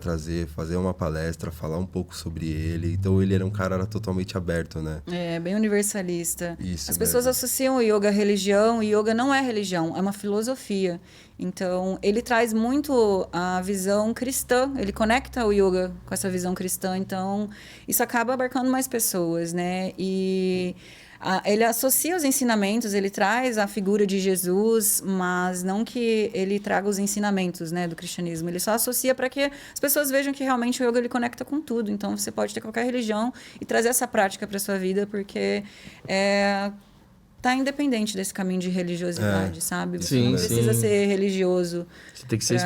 fazer uma palestra, falar um pouco sobre ele. Então ele era um cara totalmente aberto, né? Bem universalista. Isso As pessoas associam o yoga à religião, e yoga não é religião, é uma filosofia. Então ele traz muito a visão cristã, ele conecta o yoga com essa visão cristã, então isso acaba abarcando mais pessoas, né? E ele associa os ensinamentos, ele traz a figura de Jesus, mas não que ele traga os ensinamentos, né, do cristianismo. Ele só associa para que as pessoas vejam que realmente o yoga ele conecta com tudo. Então, você pode ter qualquer religião e trazer essa prática para sua vida, porque tá independente desse caminho de religiosidade, sabe? Você não precisa ser religioso. Você tem que ser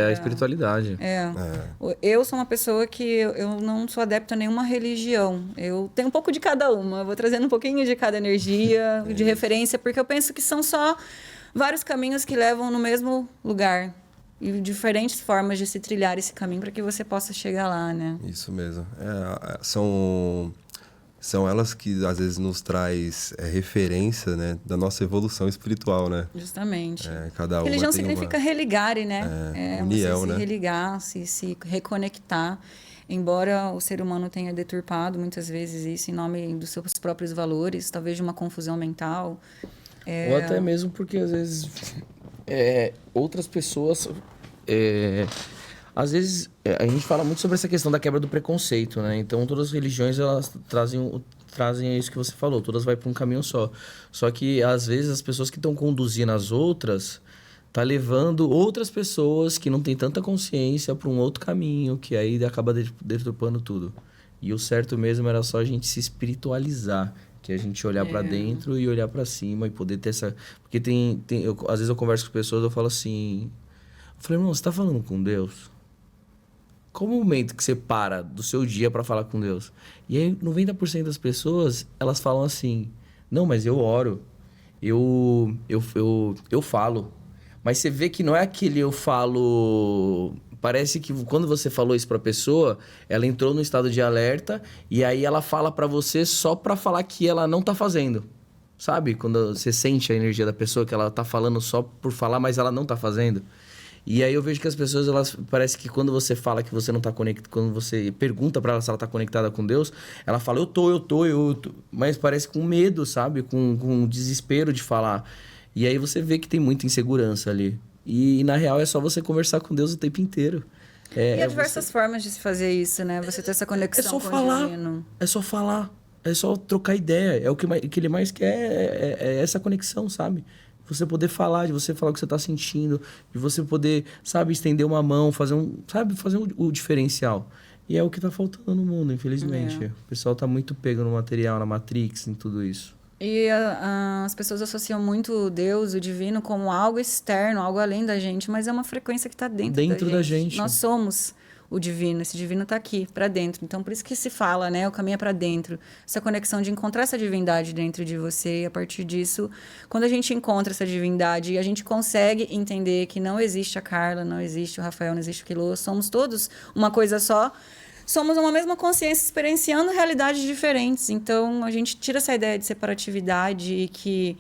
a espiritualidade. Eu sou uma pessoa que eu não sou adepta a nenhuma religião. Eu tenho um pouco de cada uma. Eu vou trazendo um pouquinho de cada energia, de referência, porque eu penso que são só vários caminhos que levam no mesmo lugar. E diferentes formas de se trilhar esse caminho para que você possa chegar lá, né? Isso mesmo. São elas que, às vezes, nos traz referência, né, da nossa evolução espiritual, né? Justamente. Cada uma religião significa religare, né? União, você se né? religar, se reconectar. Embora o ser humano tenha deturpado muitas vezes isso em nome dos seus próprios valores, talvez de uma confusão mental. Ou até mesmo porque, às vezes, outras pessoas... Às vezes, a gente fala muito sobre essa questão da quebra do preconceito, né? Então, todas as religiões, elas trazem isso que você falou. Todas vai para um caminho só. Só que, às vezes, as pessoas que estão conduzindo as outras... tá levando outras pessoas que não têm tanta consciência para um outro caminho, que aí acaba deturpando tudo. E o certo mesmo era só a gente se espiritualizar. Que a gente olhar para dentro e olhar para cima e poder ter essa... Porque às vezes eu converso com pessoas e eu falo assim... Eu falei, irmão, você tá falando com Deus? Qual o momento que você para do seu dia para falar com Deus? E aí, 90% das pessoas, elas falam assim... Não, mas eu oro. Eu falo. Mas você vê que não é aquele eu falo... Parece que quando você falou isso pra pessoa, ela entrou no estado de alerta e aí ela fala pra você só pra falar que ela não tá fazendo. Sabe? Quando você sente a energia da pessoa que ela tá falando só por falar, mas ela não tá fazendo. E aí eu vejo que as pessoas, elas parece que quando você fala que você não tá conectado, quando você pergunta pra ela se ela tá conectada com Deus, ela fala, eu tô. Mas parece com medo, sabe? Com desespero de falar. E aí você vê que tem muita insegurança ali. E na real é só você conversar com Deus o tempo inteiro. E há diversas formas de se fazer isso, né? Você ter essa conexão com o divino. É só falar. É só trocar ideia. É o que ele mais quer, é essa conexão, sabe? Você poder falar, de você falar o que você tá sentindo, de você poder, sabe, estender uma mão, fazer o diferencial. E é o que tá faltando no mundo, infelizmente. O pessoal tá muito pego no material, na Matrix, em tudo isso. E as pessoas associam muito Deus, o divino, como algo externo, algo além da gente, mas é uma frequência que está dentro da gente. Nós somos o divino, esse divino está aqui, para dentro. Então, por isso que se fala, né? O caminho é para dentro. Essa conexão de encontrar essa divindade dentro de você. E a partir disso, quando a gente encontra essa divindade, a gente consegue entender que não existe a Carla, não existe o Rafael, não existe o Quilô. Somos todos uma coisa só. somos uma mesma consciência experienciando realidades diferentes. Então, a gente tira essa ideia de separatividade e que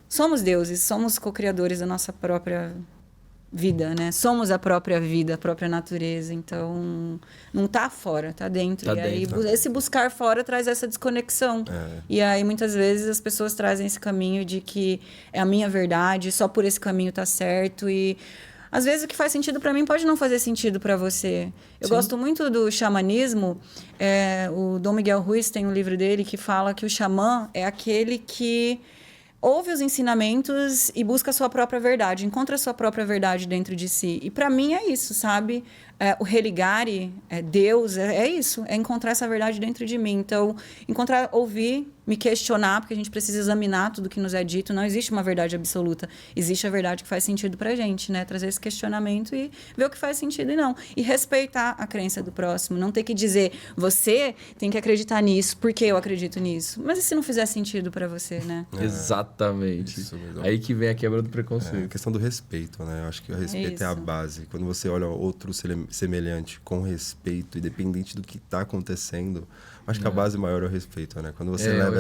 somos deuses, somos co-criadores da nossa própria vida, né? Somos a própria vida, a própria natureza. Então, não tá fora, tá dentro. Tá e dentro. aí, esse buscar fora traz essa desconexão. E aí, muitas vezes, as pessoas trazem esse caminho de que é a minha verdade, só por esse caminho tá certo. E, às vezes, o que faz sentido para mim pode não fazer sentido para você. Eu gosto muito do xamanismo. O Dom Miguel Ruiz tem um livro dele que fala que o xamã é aquele que ouve os ensinamentos e busca a sua própria verdade, encontra a sua própria verdade dentro de si. E para mim é isso, sabe? O religare, Deus, é isso, é encontrar essa verdade dentro de mim. Então, ouvir, me questionar, porque a gente precisa examinar tudo que nos é dito. Não existe uma verdade absoluta, existe a verdade que faz sentido pra gente, né? Trazer esse questionamento e ver o que faz sentido e não. E respeitar a crença do próximo, não ter que dizer, você tem que acreditar nisso, porque eu acredito nisso. Mas e se não fizer sentido pra você, né? Exatamente. Isso mesmo. Aí que vem a quebra do preconceito. A questão do respeito, né? Eu acho que o respeito é a base. Quando você olha outro semelhante com respeito, independente do que está acontecendo, acho que a base maior é o respeito, né? Quando você leva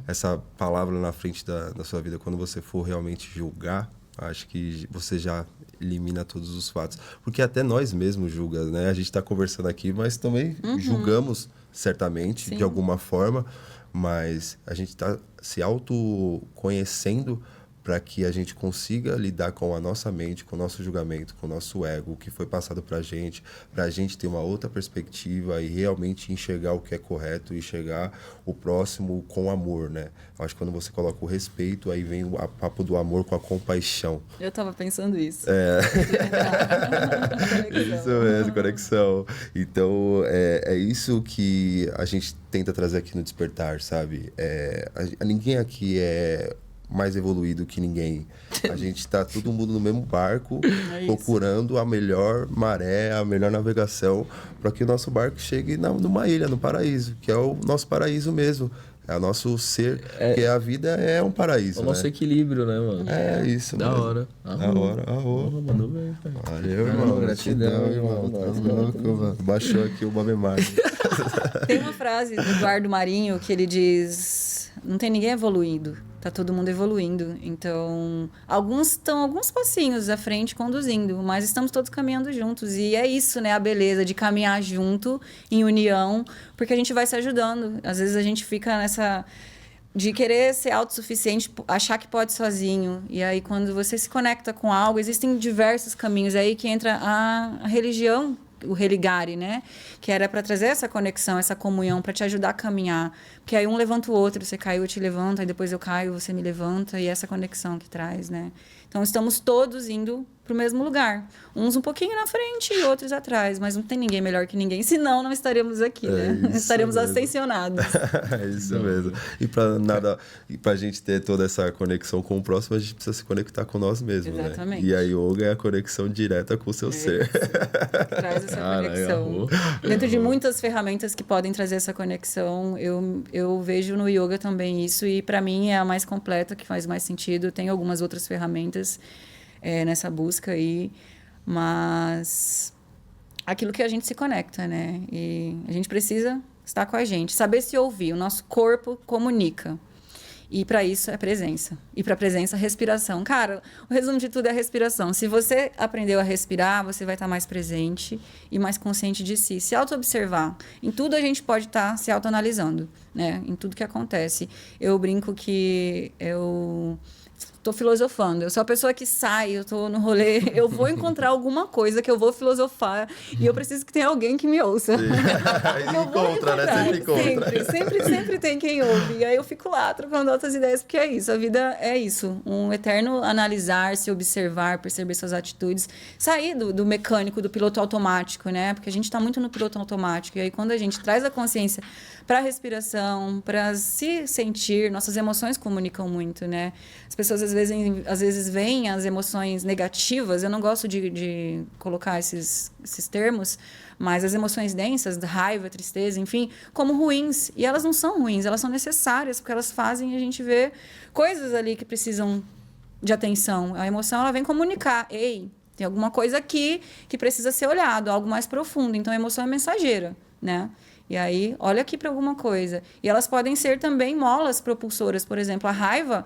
essa palavra na frente da sua vida, quando você for realmente julgar, acho que você já elimina todos os fatos. Porque até nós mesmos julgamos, né? A gente está conversando aqui, mas também julgamos, certamente, de alguma forma, mas a gente está se autoconhecendo para que a gente consiga lidar com a nossa mente, com o nosso julgamento, com o nosso ego, o que foi passado para a gente ter uma outra perspectiva e realmente enxergar o que é correto e enxergar o próximo com amor, né? Eu acho que quando você coloca o respeito, aí vem o papo do amor com a compaixão. Eu tava pensando isso. Isso mesmo, conexão. Então, é isso que a gente tenta trazer aqui no Despertar, sabe? Ninguém aqui é mais evoluído que ninguém. A gente tá todo mundo no mesmo barco, procurando a melhor maré, a melhor navegação, para que o nosso barco chegue numa ilha, no paraíso, que é o nosso paraíso mesmo. É o nosso ser, que a vida é um paraíso, o nosso equilíbrio, né, mano? É isso, Da mesmo. hora. Da hora. Mandou bem, pai. Valeu, irmão. Gratidão, irmão. Tá louco, mano. Baixou aqui o Bob Marley. Tem uma frase do Eduardo Marinho que ele diz: não tem ninguém evoluindo, tá todo mundo evoluindo. Então, alguns estão alguns passinhos à frente conduzindo, mas estamos todos caminhando juntos. E é isso, né? A beleza de caminhar junto, em união, porque a gente vai se ajudando. Às vezes a gente fica nessa de querer ser autossuficiente, achar que pode sozinho. E aí, quando você se conecta com algo, existem diversos caminhos. É aí que entra a religião, o religare, né? Que era para trazer essa conexão, essa comunhão, para te ajudar a caminhar. Porque aí um levanta o outro, você caiu, eu te levanto, aí depois eu caio, você me levanta, e essa conexão que traz, né? Então, estamos todos indo para o mesmo lugar. Uns um pouquinho na frente e outros atrás, mas não tem ninguém melhor que ninguém, senão não estaríamos aqui, né? Estaremos ascensionados. É isso mesmo. E para a gente ter toda essa conexão com o próximo, a gente precisa se conectar com nós mesmos, exatamente, né? E a yoga é a conexão direta com o seu ser. Traz essa conexão. Dentro de muitas ferramentas que podem trazer essa conexão, eu vejo no yoga também isso, e para mim é a mais completa, que faz mais sentido. Tem algumas outras ferramentas nessa busca aí, mas aquilo que a gente se conecta, né? E a gente precisa estar com a gente, saber se ouvir. O nosso corpo comunica. E para isso é presença. E para presença, respiração. Cara, o resumo de tudo é a respiração. Se você aprendeu a respirar, você vai estar mais presente e mais consciente de si. Se auto-observar. Em tudo a gente pode estar se autoanalisando, né? Em tudo que acontece. Eu brinco que eu tô filosofando. Eu sou a pessoa que sai, eu tô no rolê, eu vou encontrar alguma coisa que eu vou filosofar e eu preciso que tenha alguém que me ouça. Encontra, né? Sempre encontra. Sempre tem quem ouve. E aí eu fico lá trocando outras ideias, porque é isso. A vida é isso. Um eterno analisar, se observar, perceber suas atitudes. Sair do mecânico, do piloto automático, né? Porque a gente tá muito no piloto automático. E aí quando a gente traz a consciência para a respiração, para se sentir, nossas emoções comunicam muito, né? As pessoas às vezes veem as emoções negativas, eu não gosto de colocar esses termos, mas as emoções densas, raiva, tristeza, enfim, como ruins. E elas não são ruins, elas são necessárias, porque elas fazem a gente ver coisas ali que precisam de atenção. A emoção, ela vem comunicar: ei, tem alguma coisa aqui que precisa ser olhado, algo mais profundo. Então, a emoção é mensageira. né? E aí, olha aqui para alguma coisa. E elas podem ser também molas propulsoras. Por exemplo, a raiva,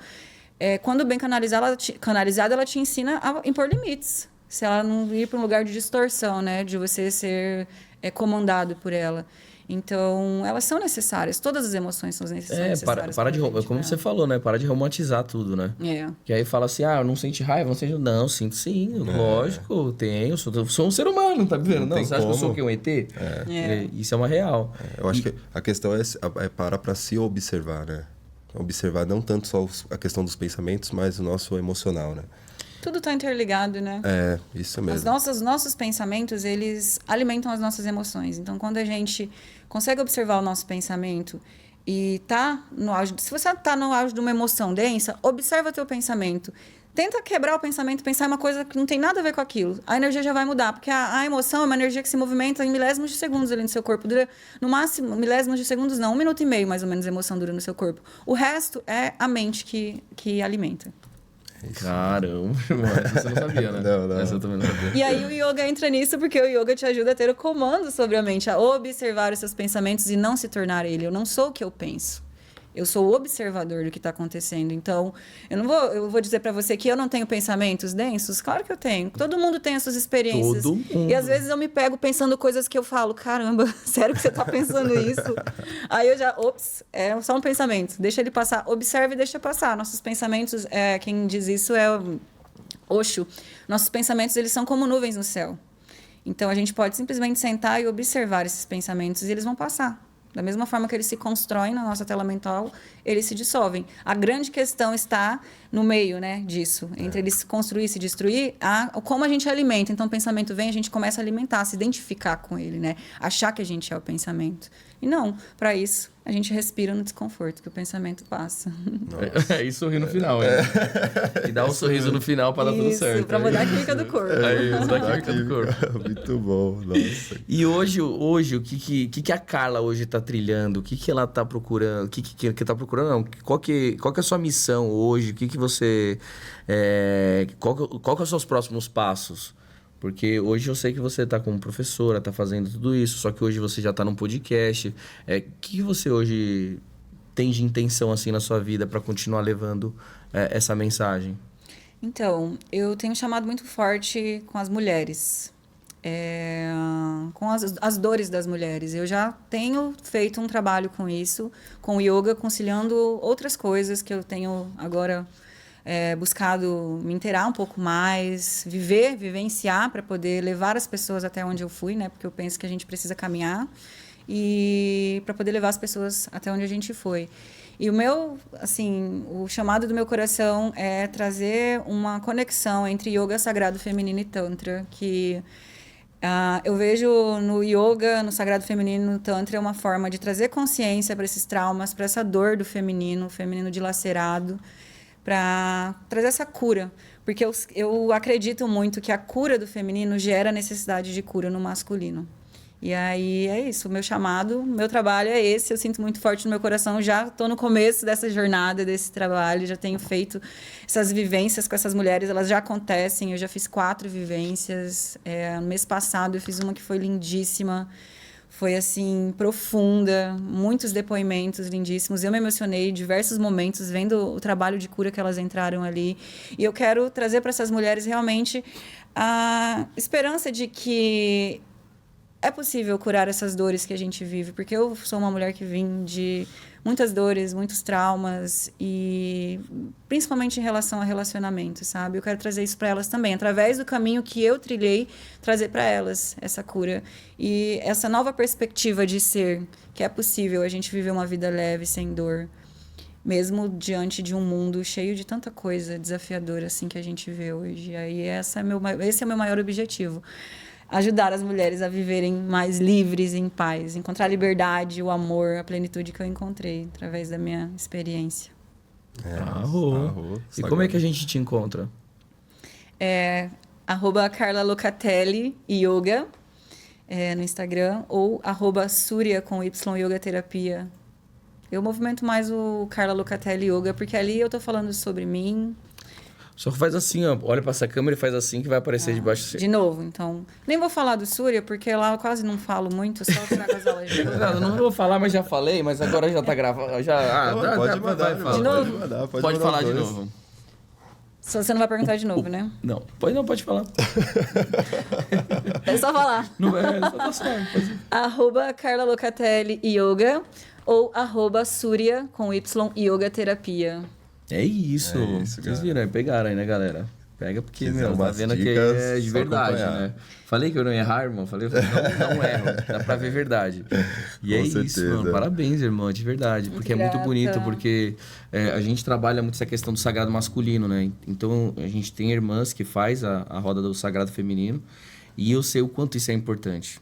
quando bem canalizada, ela te ensina a impor limites. Se ela não ir para um lugar de distorção, né? De você ser comandado por ela. Então, elas são necessárias. Todas as emoções são necessárias. Para de como você falou, né? Para de romantizar tudo, né? Que aí fala assim, eu não sente raiva, não sente... Não, sinto sim, lógico, tenho. Sou um ser humano, tá vendo? Não, você acha que eu sou o quê? Um ET? Isso é uma real. Eu acho que a questão é parar para se observar, né? Observar não tanto só a questão dos pensamentos, mas o nosso emocional, né? Tudo está interligado, né? Isso mesmo. Os nossos pensamentos, eles alimentam as nossas emoções. Então, quando a gente consegue observar o nosso pensamento e tá no auge... Se você está no auge de uma emoção densa, observa o teu pensamento. Tenta quebrar o pensamento, pensar em uma coisa que não tem nada a ver com aquilo. A energia já vai mudar, porque a emoção é uma energia que se movimenta em milésimos de segundos ali no seu corpo. Dura, no máximo, milésimos de segundos não, 1 minuto e meio, mais ou menos, a emoção dura no seu corpo. O resto é a mente que alimenta. Caramba, essa você não sabia, né? Não. Essa eu também não sabia. E aí o yoga entra nisso porque o yoga te ajuda a ter o comando sobre a mente, a observar os seus pensamentos e não se tornar ele. Eu não sou o que eu penso. Eu sou o observador do que está acontecendo. Então, eu vou dizer para você que eu não tenho pensamentos densos? Claro que eu tenho. Todo mundo tem as suas experiências. Todo mundo. E às vezes eu me pego pensando coisas que eu falo, caramba, sério que você está pensando isso? Aí eu já, é só um pensamento. Deixa ele passar. Observe e deixa passar. Nossos pensamentos, quem diz isso é o Osho. Nossos pensamentos, eles são como nuvens no céu. Então, a gente pode simplesmente sentar e observar esses pensamentos e eles vão passar. Da mesma forma que eles se constroem na nossa tela mental, eles se dissolvem. A grande questão está no meio, né, disso. Entre eles se construir e se destruir, como a gente alimenta. Então, o pensamento vem, a gente começa a alimentar, se identificar com ele, né? Achar que a gente é o pensamento. E não, para isso, a gente respira no desconforto, que o pensamento passa. E sorrir no final, E dá um sorriso no final para dar tudo certo. Isso, para mudar a química do corpo. Mudar a química do corpo. Muito bom, nossa. E hoje o que a Carla hoje tá trilhando? O que ela tá procurando? O que tá procurando, não? Qual que é a sua missão hoje? O que você... qual que são os seus próximos passos? Porque hoje eu sei que você está como professora, está fazendo tudo isso, só que hoje você já está num podcast. O que você hoje tem de intenção assim na sua vida para continuar levando essa mensagem? Então, eu tenho chamado muito forte com as mulheres, com as dores das mulheres. Eu já tenho feito um trabalho com isso, com o yoga, conciliando outras coisas que eu tenho agora... buscado me inteirar um pouco mais, vivenciar para poder levar as pessoas até onde eu fui, né? Porque eu penso que a gente precisa caminhar e para poder levar as pessoas até onde a gente foi. E o chamado do meu coração é trazer uma conexão entre yoga sagrado feminino e tantra, que eu vejo no yoga, no sagrado feminino, no tantra, uma forma de trazer consciência para esses traumas, para essa dor do feminino, o feminino dilacerado, para trazer essa cura. Porque eu acredito muito que a cura do feminino gera necessidade de cura no masculino. E aí é isso, o meu chamado, meu trabalho é esse, eu sinto muito forte no meu coração, já estou no começo dessa jornada, desse trabalho, já tenho feito essas vivências com essas mulheres, elas já acontecem, eu já fiz 4 vivências, no mês passado eu fiz uma que foi lindíssima, foi, assim, profunda, muitos depoimentos lindíssimos. Eu me emocionei em diversos momentos vendo o trabalho de cura que elas entraram ali. E eu quero trazer para essas mulheres realmente a esperança de que é possível curar essas dores que a gente vive. Porque eu sou uma mulher que vim de muitas dores, muitos traumas, e principalmente em relação a relacionamento, sabe? Eu quero trazer isso para elas também, através do caminho que eu trilhei, trazer para elas essa cura. E essa nova perspectiva de ser, que é possível a gente viver uma vida leve, sem dor, mesmo diante de um mundo cheio de tanta coisa desafiadora assim que a gente vê hoje. E aí esse é o meu maior objetivo. Ajudar as mulheres a viverem mais livres, em paz, encontrar a liberdade, o amor, a plenitude que eu encontrei através da minha experiência. Arrou. E como é que a gente te encontra? @Carla Locatelli Yoga no Instagram, ou @Surya com Y Yoga Terapia. Eu movimento mais o Carla Locatelli Yoga, porque ali eu tô falando sobre mim. Só faz assim, ó. Olha pra essa câmera e faz assim que vai aparecer debaixo. De novo, então. Nem vou falar do Surya, porque lá eu quase não falo muito, só trago as aulas de yoga. Não vou falar, mas já falei, mas agora já tá gravado. Pode mandar, De novo? Pode falar de novo. Só você não vai perguntar de novo, né? Não, pode falar. É só falar. Não é, só tá suave. @Carla Locatelli Yoga ou @Surya com Y Yoga Terapia. É isso. Vocês viram, pegaram aí, né, galera? Pega porque, tá vendo que é de verdade, né? Falei que eu não ia errar, irmão. Falei, não erro. Dá pra ver verdade. E com certeza. Isso, mano. Parabéns, irmão, de verdade. Porque é muito bonito, porque a gente trabalha muito essa questão do sagrado masculino, né? Então, a gente tem irmãs que faz a roda do sagrado feminino. E eu sei o quanto isso é importante.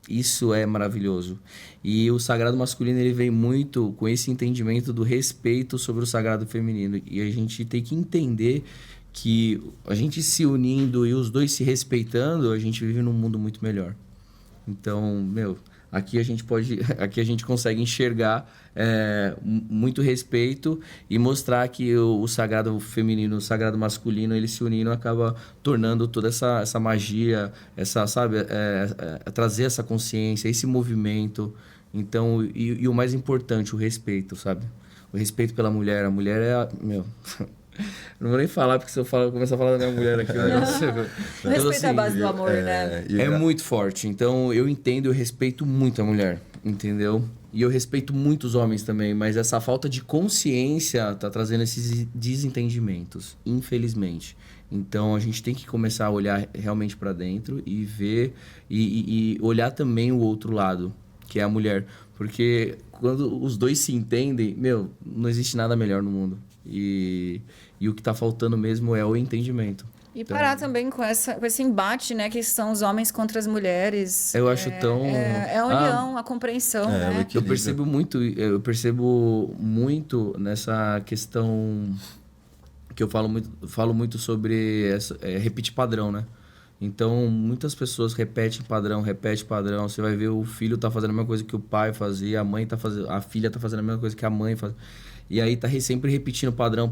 Isso é maravilhoso. E o sagrado masculino, ele vem muito com esse entendimento do respeito sobre o sagrado feminino. E a gente tem que entender que a gente se unindo e os dois se respeitando, a gente vive num mundo muito melhor. Então, aqui a gente consegue enxergar muito respeito e mostrar que o sagrado feminino, o sagrado masculino, eles se unindo acaba tornando toda essa magia, trazer essa consciência, esse movimento. Então, e o mais importante, o respeito, sabe? O respeito pela mulher. A mulher é não vou nem falar, porque se eu começar a falar da minha mulher aqui... O respeito é a base do amor, né? É muito forte. Então, eu entendo, eu respeito muito a mulher, entendeu? E eu respeito muito os homens também, mas essa falta de consciência tá trazendo esses desentendimentos, infelizmente. Então, a gente tem que começar a olhar realmente para dentro e ver... E olhar também o outro lado, que é a mulher. Porque quando os dois se entendem, não existe nada melhor no mundo. E o que está faltando mesmo é o entendimento. E parar também com esse embate, né? Que são os homens contra as mulheres. Eu acho tão... É a união, a compreensão, né? Eu percebo muito nessa questão que eu falo muito sobre repetir padrão, né? Então, muitas pessoas repetem padrão. Você vai ver o filho tá fazendo a mesma coisa que o pai fazia, a filha tá fazendo a mesma coisa que a mãe faz. E aí tá sempre repetindo padrão.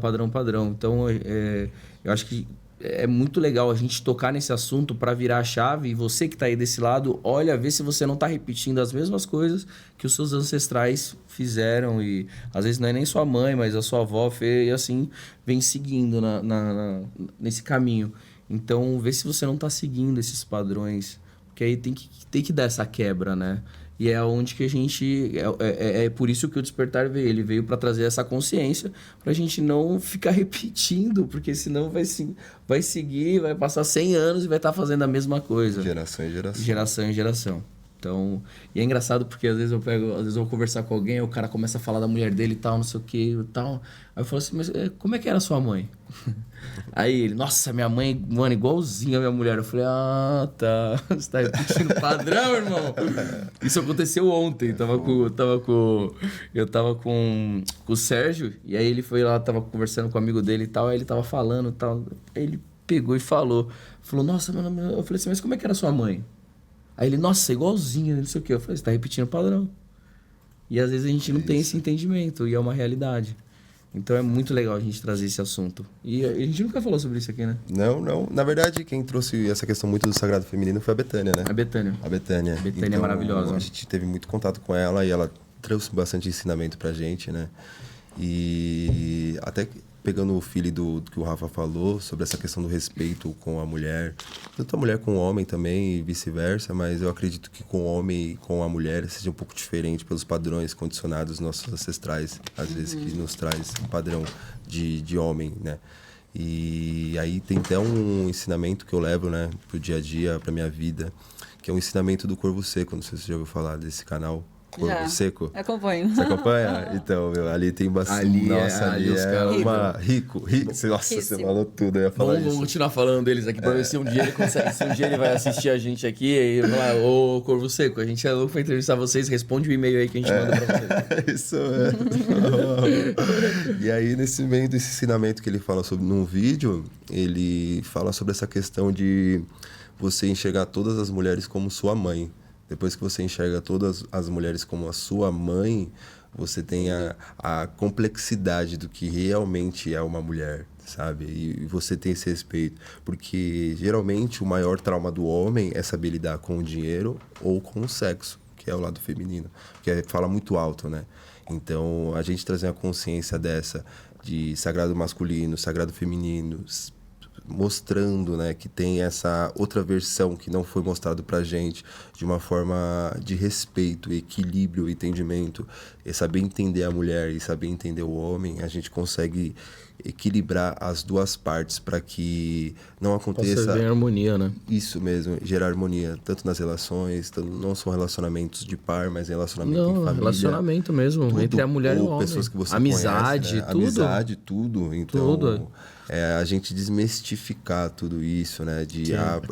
Então, eu acho que é muito legal a gente tocar nesse assunto para virar a chave. E você que tá aí desse lado, olha, vê se você não tá repetindo as mesmas coisas que os seus ancestrais fizeram. E às vezes não é nem sua mãe, mas a sua avó fez, e assim vem seguindo nesse caminho. Então, vê se você não tá seguindo esses padrões. Porque aí tem que dar essa quebra, né? E é onde que a gente... É por isso que o Despertar veio. Ele veio para trazer essa consciência, pra gente não ficar repetindo, porque senão vai seguir, vai passar 100 anos e vai estar fazendo a mesma coisa. Geração em geração. Então, e é engraçado porque às vezes eu vou conversar com alguém, o cara começa a falar da mulher dele e tal, não sei o que e tal. Aí eu falo assim, mas como é que era a sua mãe? Aí ele, nossa, minha mãe, mano, igualzinha a minha mulher. Eu falei, tá, você tá repetindo padrão, irmão. Isso aconteceu ontem, eu tava com o Sérgio, e aí ele foi lá, tava conversando com um amigo dele e tal, aí ele tava falando e tal, aí ele pegou e falou, nossa, mano, eu falei assim, mas como é que era a sua mãe? Aí ele, nossa, igualzinho, não sei o quê. Eu falei, você tá repetindo o padrão. E às vezes a gente não tem esse entendimento, e é uma realidade. Então é muito legal a gente trazer esse assunto. E a gente nunca falou sobre isso aqui, né? Não. Na verdade, quem trouxe essa questão muito do sagrado feminino foi a Betânia, né? A Betânia. A Betânia Então, é maravilhosa. A gente teve muito contato com ela e ela trouxe bastante ensinamento pra gente, né? E até pegando o feeling do que o Rafa falou sobre essa questão do respeito com a mulher, tanto a mulher com o homem também e vice-versa, mas eu acredito que com o homem e com a mulher seja um pouco diferente pelos padrões condicionados dos nossos ancestrais, às vezes que nos traz um padrão de homem, né? E aí tem até um ensinamento que eu levo, né, pro dia a dia, pra minha vida, que é um ensinamento do Corvo Seco, não sei se você já ouviu falar desse canal. Corvo Seco. Acompanho. Você acompanha? Então, ali tem bastante... Ali é uma... Rico. Nossa, você falou tudo, eu ia falar Vamos continuar falando deles aqui, pra ver se um dia ele consegue, se um dia ele vai assistir a gente aqui, e ele vai lá, ô Corvo Seco, a gente é louco pra entrevistar vocês, responde o e-mail aí que a gente manda pra vocês. Isso é. E aí, nesse meio desse ensinamento que ele fala sobre num vídeo, ele fala sobre essa questão de você enxergar todas as mulheres como sua mãe. Depois que você enxerga todas as mulheres como a sua mãe, você tem a complexidade do que realmente é uma mulher, sabe? E você tem esse respeito. Porque, geralmente, o maior trauma do homem é saber lidar com o dinheiro ou com o sexo, que é o lado feminino. Que fala muito alto, né? Então, a gente trazer uma consciência dessa, de sagrado masculino, sagrado feminino, mostrando, né, que tem essa outra versão que não foi mostrado pra gente, de uma forma de respeito, equilíbrio, entendimento, e saber entender a mulher e saber entender o homem, a gente consegue equilibrar as duas partes para que não aconteça... Possa haver harmonia, né? Isso mesmo, gerar harmonia, tanto nas relações, não só relacionamentos de par, mas relacionamento em família. Relacionamento mesmo, tudo, entre a mulher e o homem. Pessoas que você amizade, conhece, né? tudo. Amizade, tudo. Então, tudo. A gente desmistificar tudo isso, né?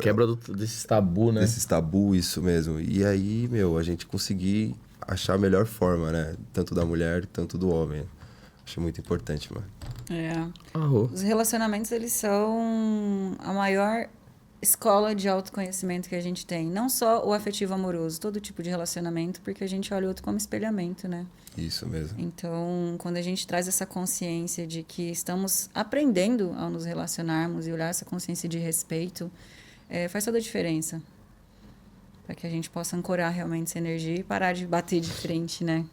Quebra desses tabu, né? Desses tabu, isso mesmo. E aí, a gente conseguir achar a melhor forma, né? Tanto da mulher, tanto do homem. Acho muito importante, mano. Os relacionamentos, eles são a maior escola de autoconhecimento que a gente tem. Não só o afetivo amoroso, todo tipo de relacionamento, porque a gente olha o outro como espelhamento, né? Isso mesmo. Então, quando a gente traz essa consciência de que estamos aprendendo ao nos relacionarmos e olhar essa consciência de respeito, faz toda a diferença. Para que a gente possa ancorar realmente essa energia e parar de bater de frente, né?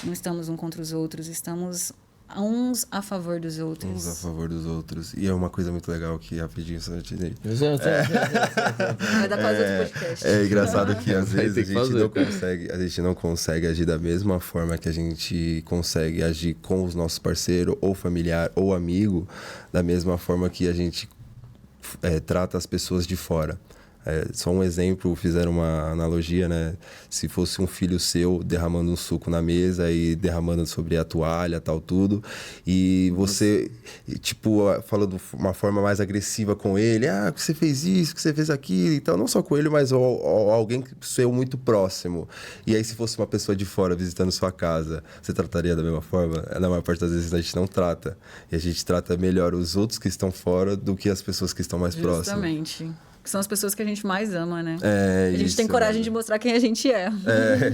Não estamos um contra os outros, estamos uns a favor dos outros. Uns a favor dos outros. E é uma coisa muito legal que rapidinho só te dei. Vai dar quase outro podcast. É engraçado que às vezes a gente não consegue agir da mesma forma que a gente consegue agir com os nossos parceiros, ou familiar, ou amigo, da mesma forma que a gente trata as pessoas de fora. Só um exemplo, fizeram uma analogia, né? Se fosse um filho seu derramando um suco na mesa e derramando sobre a toalha, tal, tudo, e você, falando de uma forma mais agressiva com ele, que você fez isso, que você fez aquilo, então, não só com ele, mas alguém que seu muito próximo. E aí, se fosse uma pessoa de fora visitando sua casa, você trataria da mesma forma? Na maior parte das vezes a gente não trata. E a gente trata melhor os outros que estão fora do que as pessoas que estão mais próximas. Justamente. Que são as pessoas que a gente mais ama, né? A gente isso, tem coragem de mostrar quem a gente é.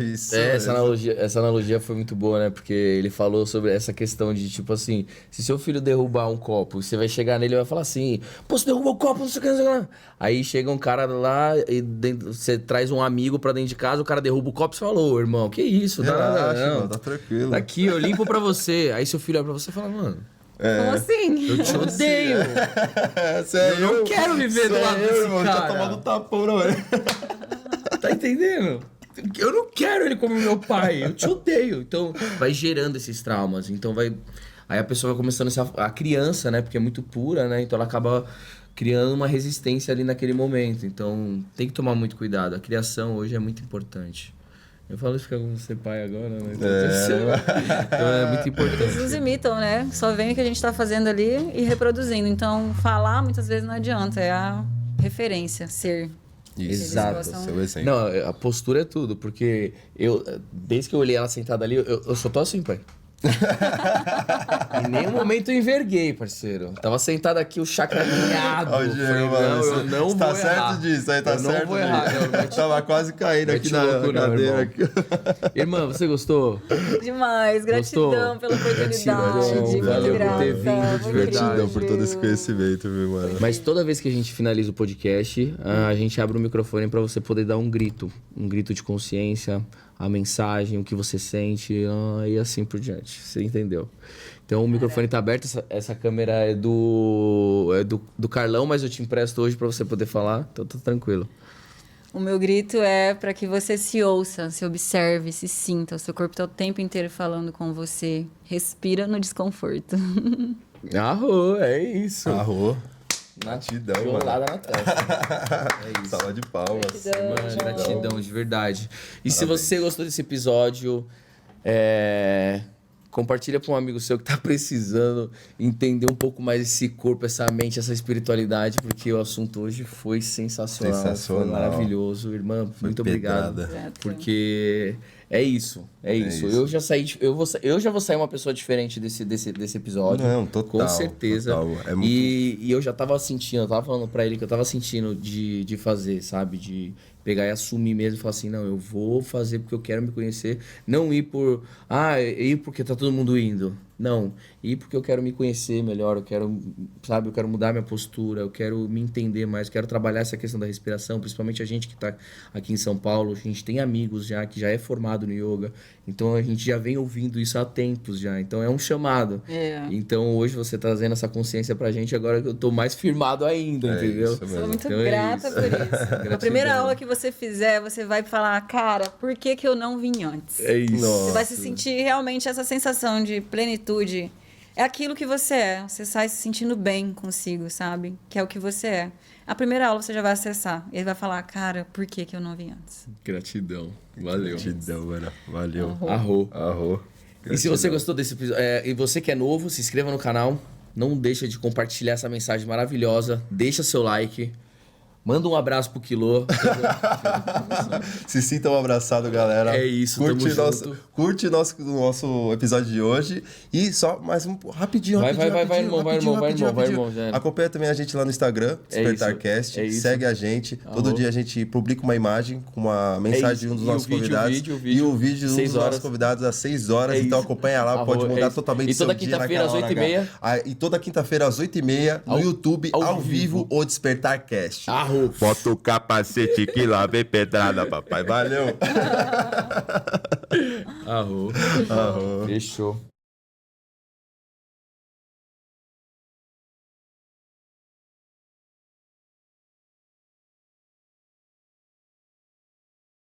Isso. Essa analogia foi muito boa, né? Porque ele falou sobre essa questão de, tipo assim, se seu filho derrubar um copo, você vai chegar nele e vai falar assim, pô, você derrubou o copo, não sei o que, não sei o que. Aí chega um cara lá e você traz um amigo pra dentro de casa, o cara derruba o copo e você falou, irmão, que isso? Não, tá tranquilo. Tá aqui, eu limpo pra você. Aí seu filho olha pra você e fala, mano... Como assim? Eu te odeio. Eu não quero viver do lado desse cara. Tá tomando tapão, não é? Tá entendendo? Eu não quero ele como meu pai. Eu te odeio. Então, vai gerando esses traumas. Então, vai... Aí a pessoa vai começando a criança, né? Porque é muito pura, né? Então, ela acaba criando uma resistência ali naquele momento. Então, tem que tomar muito cuidado. A criação hoje é muito importante. Eu falo isso porque eu vou ser pai agora, né? Então é muito importante. Eles nos imitam, né? Só vem o que a gente tá fazendo ali e reproduzindo. Então, falar muitas vezes não adianta. É a referência, ser. Exato. Seu exemplo. Não, a postura é tudo. Porque desde que eu olhei ela sentada ali, eu só tô assim, pai. Em nenhum momento eu enverguei, parceiro. Tava sentado aqui, o chakra alinhado. Eu não vou errar. Tá certo disso, aí tá certo. Não vou errar. Tava quase caindo aqui na cadeira. Irmã, você gostou? Demais. Gratidão pela oportunidade. Valeu por ter vindo, de verdade. Gratidão por todo esse conhecimento, meu mano. Mas toda vez que a gente finaliza o podcast, a gente abre o microfone pra você poder dar um grito de consciência, a mensagem, o que você sente e assim por diante. Você entendeu? Então o microfone tá aberto, essa câmera é do Carlão, mas eu te empresto hoje pra você poder falar, então tá tranquilo. O meu grito é para que você se ouça, se observe, se sinta. O seu corpo tá o tempo inteiro falando com você. Respira no desconforto. Arro, é isso. Arro. Gratidão, mano. Na testa. É isso. Sala de palmas. Mano, gratidão, de verdade. E se você gostou desse episódio, compartilha com um amigo seu que tá precisando entender um pouco mais esse corpo, essa mente, essa espiritualidade, porque o assunto hoje foi sensacional. Foi maravilhoso. Irmã, muito obrigado. Porque é isso. Eu já vou sair uma pessoa diferente desse episódio. Não, total. Com certeza. Total. É muito... E eu já tava sentindo, eu tava falando pra ele que eu tava sentindo de fazer, sabe? De pegar e assumir mesmo e falar assim, não, eu vou fazer porque eu quero me conhecer. Não ir ir porque tá todo mundo indo. Não, ir porque eu quero me conhecer melhor, eu quero mudar minha postura, eu quero me entender mais, eu quero trabalhar essa questão da respiração, principalmente a gente que está aqui em São Paulo, a gente tem amigos já que já é formado no yoga, então a gente já vem ouvindo isso há tempos já, então é um chamado. Então hoje você trazendo essa consciência pra gente, agora eu tô mais firmado ainda, entendeu? Sou muito grata por isso. A primeira aula que você fizer, você vai falar, cara, por que eu não vim antes? É isso. Você vai se sentir realmente essa sensação de plenitude. É aquilo que você é. Você sai se sentindo bem consigo, sabe? Que é o que você é. A primeira aula você já vai acessar. E ele vai falar, cara, por que eu não vim antes? Gratidão. Valeu. Gratidão, mano. Valeu. Arro. E se você gostou desse episódio, e você que é novo, se inscreva no canal. Não deixa de compartilhar essa mensagem maravilhosa. Deixa seu like. Manda um abraço pro Quilô. Se sintam abraçados, galera. É isso, curte nosso episódio de hoje. E só mais um rapidinho. Vai, irmão. Acompanha também a gente lá no Instagram, DespertarCast. Segue a gente. Todo dia a gente publica uma imagem com uma mensagem de um dos nossos convidados. E o vídeo de um dos nossos convidados às 6 horas. Então acompanha lá, pode mudar totalmente o seu dia. E toda quinta-feira às 8h30. E toda quinta-feira às 8h30 no YouTube, ao vivo, o DespertarCast. Bota o capacete que lá vem pedrada, papai. Valeu. Arro. Fechou.